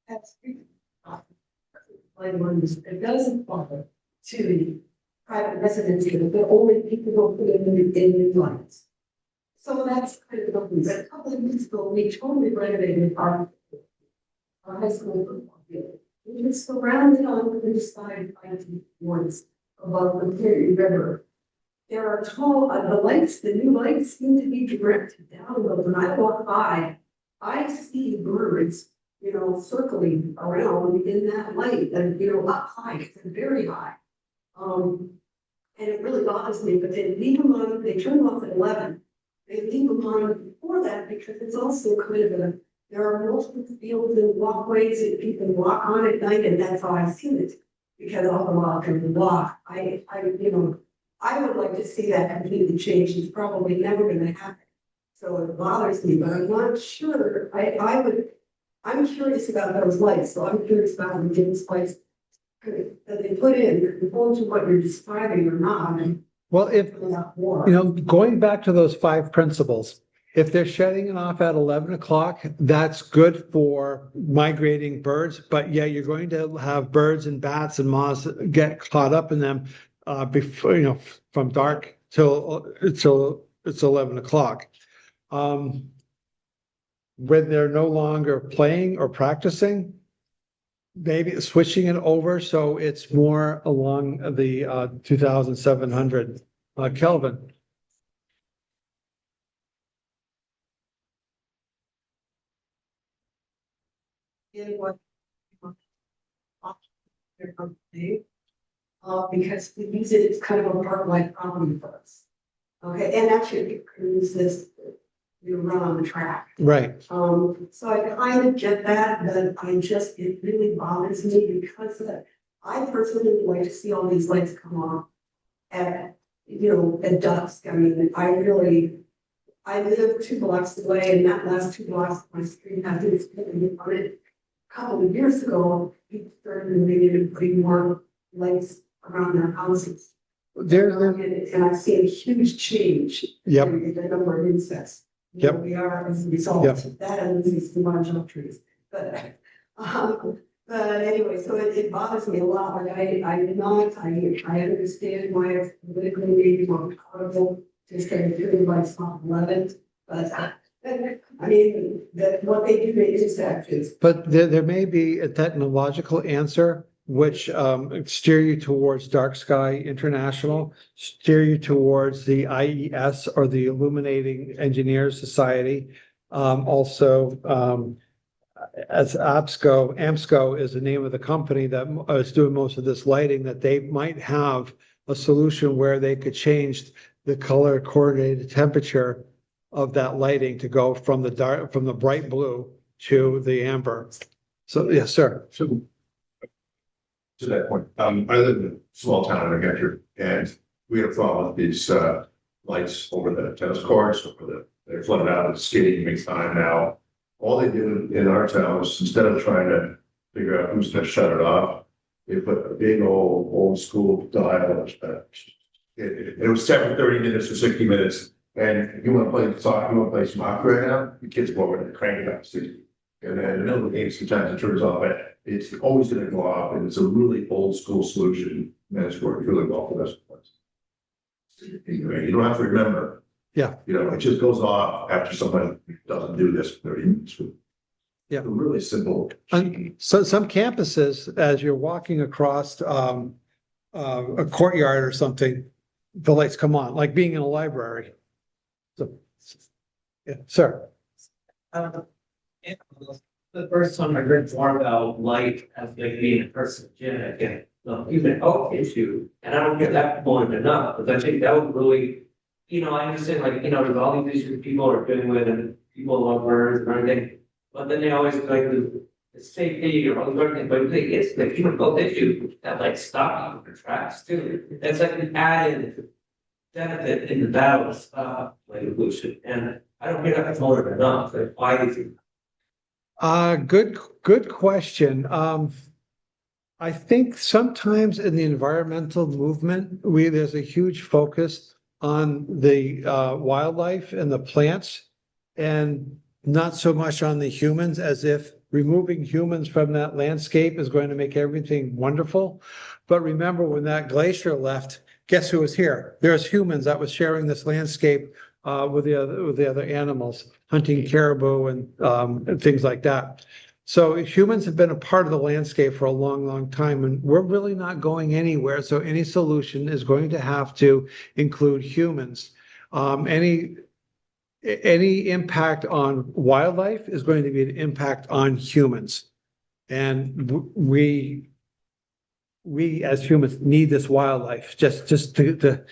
That's it doesn't apply to the private residency, but only people who put in the lines. So that's kind of lovely. But a couple of weeks ago, we totally renovated our high school football field. We just surrounded on the side by the woods above the Mountain River. There are tall, the new lights seem to be directed down, but when I walk by, I see birds, circling around in that light and, up high, it's very high. And it really bothers me, but they leave them on, they turn them off at 11. They leave them on before that because it's also kind of there are multiple fields and walkways that people walk on at night, and that's how I've seen it. Because I'll go out and walk. I would like to see that completely changed. It's probably never going to happen. So it bothers me, but I'm not sure. I'm curious about those lights. So I'm curious about the different lights that they put in, compared to what you're describing or not. Well, going back to those 5 principles, if they're shutting it off at 11 o'clock, that's good for migrating birds. But yeah, you're going to have birds and bats and moths get caught up in them before, from dark till it's 11 o'clock. When they're no longer playing or practicing, maybe switching it over so it's more along the 2700 Kelvin. In what because we use it as kind of a park-like property for us. Okay, and actually you can use this, run on the track. Right. So I kind of get that, but it really bothers me because I personally would like to see all these lights come on at dusk. I mean, I live 2 blocks away, and that last 2 blocks of my street has this on it couple of years ago, people started maybe putting more lights around their houses. And I've seen a huge change. Yep. In the number of insects. Yep. We are as a result Yep. of that and these marginal trees, but anyway, so it bothers me a lot, like I understand why it's politically maybe more palatable to say doing by Psalm 11, but I mean, that what they do is active. But there may be a technological answer which steer you towards Dark Sky International, steer you towards the IES or the Illuminating Engineers Society. Also, as AMSCO is the name of the company that is doing most of this lighting, that they might have a solution where they could change the color coordinated temperature of that lighting to go from the bright blue to the amber. So, yes, sir. So, to that point, I live in a small town in New Hampshire, and we had a problem with these lights over the tennis courts, they're flooded out, it's skating makes time now. All they did in our town was, instead of trying to figure out who's gonna shut it off, they put a big old school dial. It was set for 30 minutes or 60 minutes, and you wanna play soccer, you wanna play soccer right now, the kids go over and crank it up 60. And then in the middle of the game, sometimes it turns off, but it's always gonna go off, and it's a really old school solution, and it's worked really well for us. You don't have to remember. Yeah. You know, it just goes off after somebody doesn't do this for 30 minutes. Yeah. Really simple. So some campuses, as you're walking across a courtyard or something, the lights come on, like being in a library. So, yeah, sir. The first time I heard more about light as like being a carcinogenic and the human health issue, and I don't get that point enough, because I think that would really, I understand there's all these issues people are dealing with and people love birds and everything, but then they always like the safety or all these other things, but it's the human health issue that like stop you in tracks too. That's like an added benefit in the battle to stop like pollution, and I don't hear that point enough. Like, why is it? Good question. I think sometimes in the environmental movement, there's a huge focus on the wildlife and the plants, and not so much on the humans, as if removing humans from that landscape is going to make everything wonderful. But remember, when that glacier left, guess who was here? There's humans that was sharing this landscape with the other animals, hunting caribou and things like that. So humans have been a part of the landscape for a long, long time, and we're really not going anywhere. So any solution is going to have to include humans. Any impact on wildlife is going to be an impact on humans. And we as humans need this wildlife just to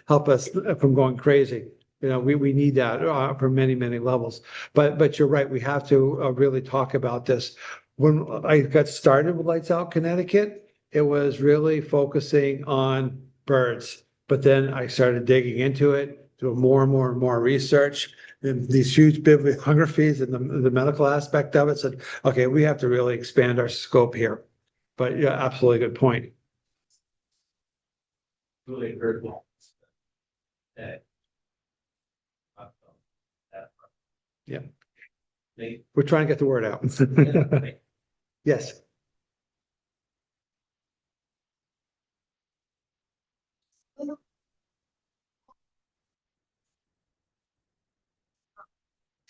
help us from going crazy. We need that for many, many levels. But you're right, we have to really talk about this. When I got started with Lights Out Connecticut, it was really focusing on birds. But then I started digging into it, doing more and more and more research, and these huge bibliographies and the medical aspect of it said, okay, we have to really expand our scope here. But yeah, absolutely good point. Really heard well. Yeah. Thank We're trying to get the word out. you. Yes.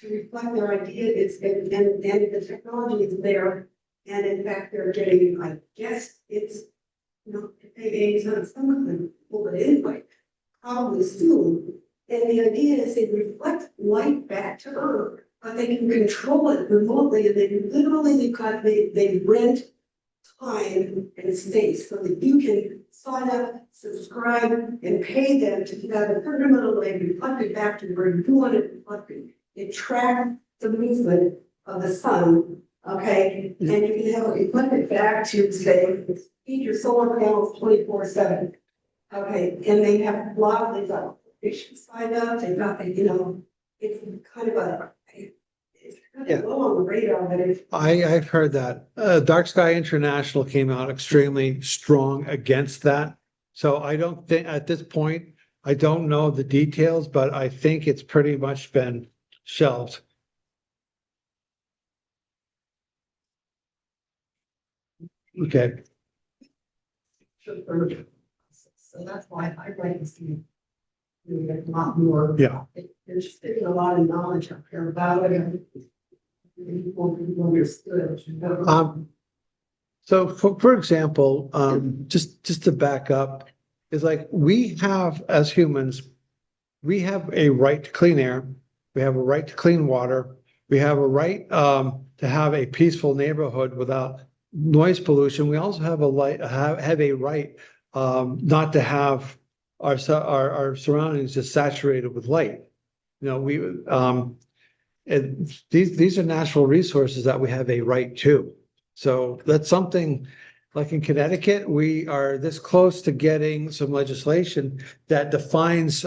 To reflect their idea and the technology is there, and in fact, they're getting, I guess it's, FAA's on some of them, pull it in, like, probably soon. And the idea is they reflect light back to Earth, but they can control it remotely, and they rent time and space so that you can sign up, subscribe, and pay them to have a fundamental way reflected back to where you want it reflected. It tracks the movement of the sun, okay? And you can have it reflected back to, say, feed your solar panels 24/7. Okay, and they have a lot of these applications signed up, they've got, it's kind of Yeah. Low on the radar, but if. I've heard that. Dark Sky International came out extremely strong against that. So I don't think at this point, I don't know the details, but I think it's pretty much been shelved. Okay, So that's why I'd like to see. A lot more. yeah. There's a lot of knowledge up here about it and. People understood. So for example, just to back up, is like we have as humans, we have a right to clean air, we have a right to clean water, we have a right to have a peaceful neighborhood without noise pollution. We also have have a right not to have our surroundings just saturated with light. You know, and these are natural resources that we have a right to. So that's something like in Connecticut, we are this close to getting some legislation that defines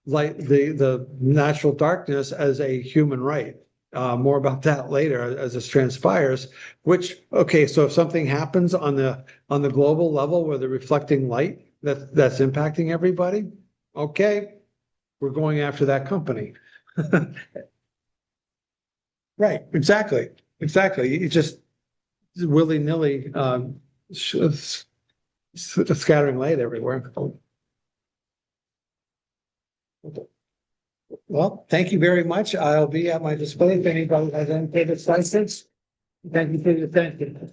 like the natural darkness as a human right. More about that later as this transpires, which, okay, so if something happens on the global level where they're reflecting light that's impacting everybody, okay, we're going after that company. Right, exactly. You just willy-nilly scattering light everywhere. Well, thank you very much. I'll be at my display if anybody has any favorite license. Thank you for your attention.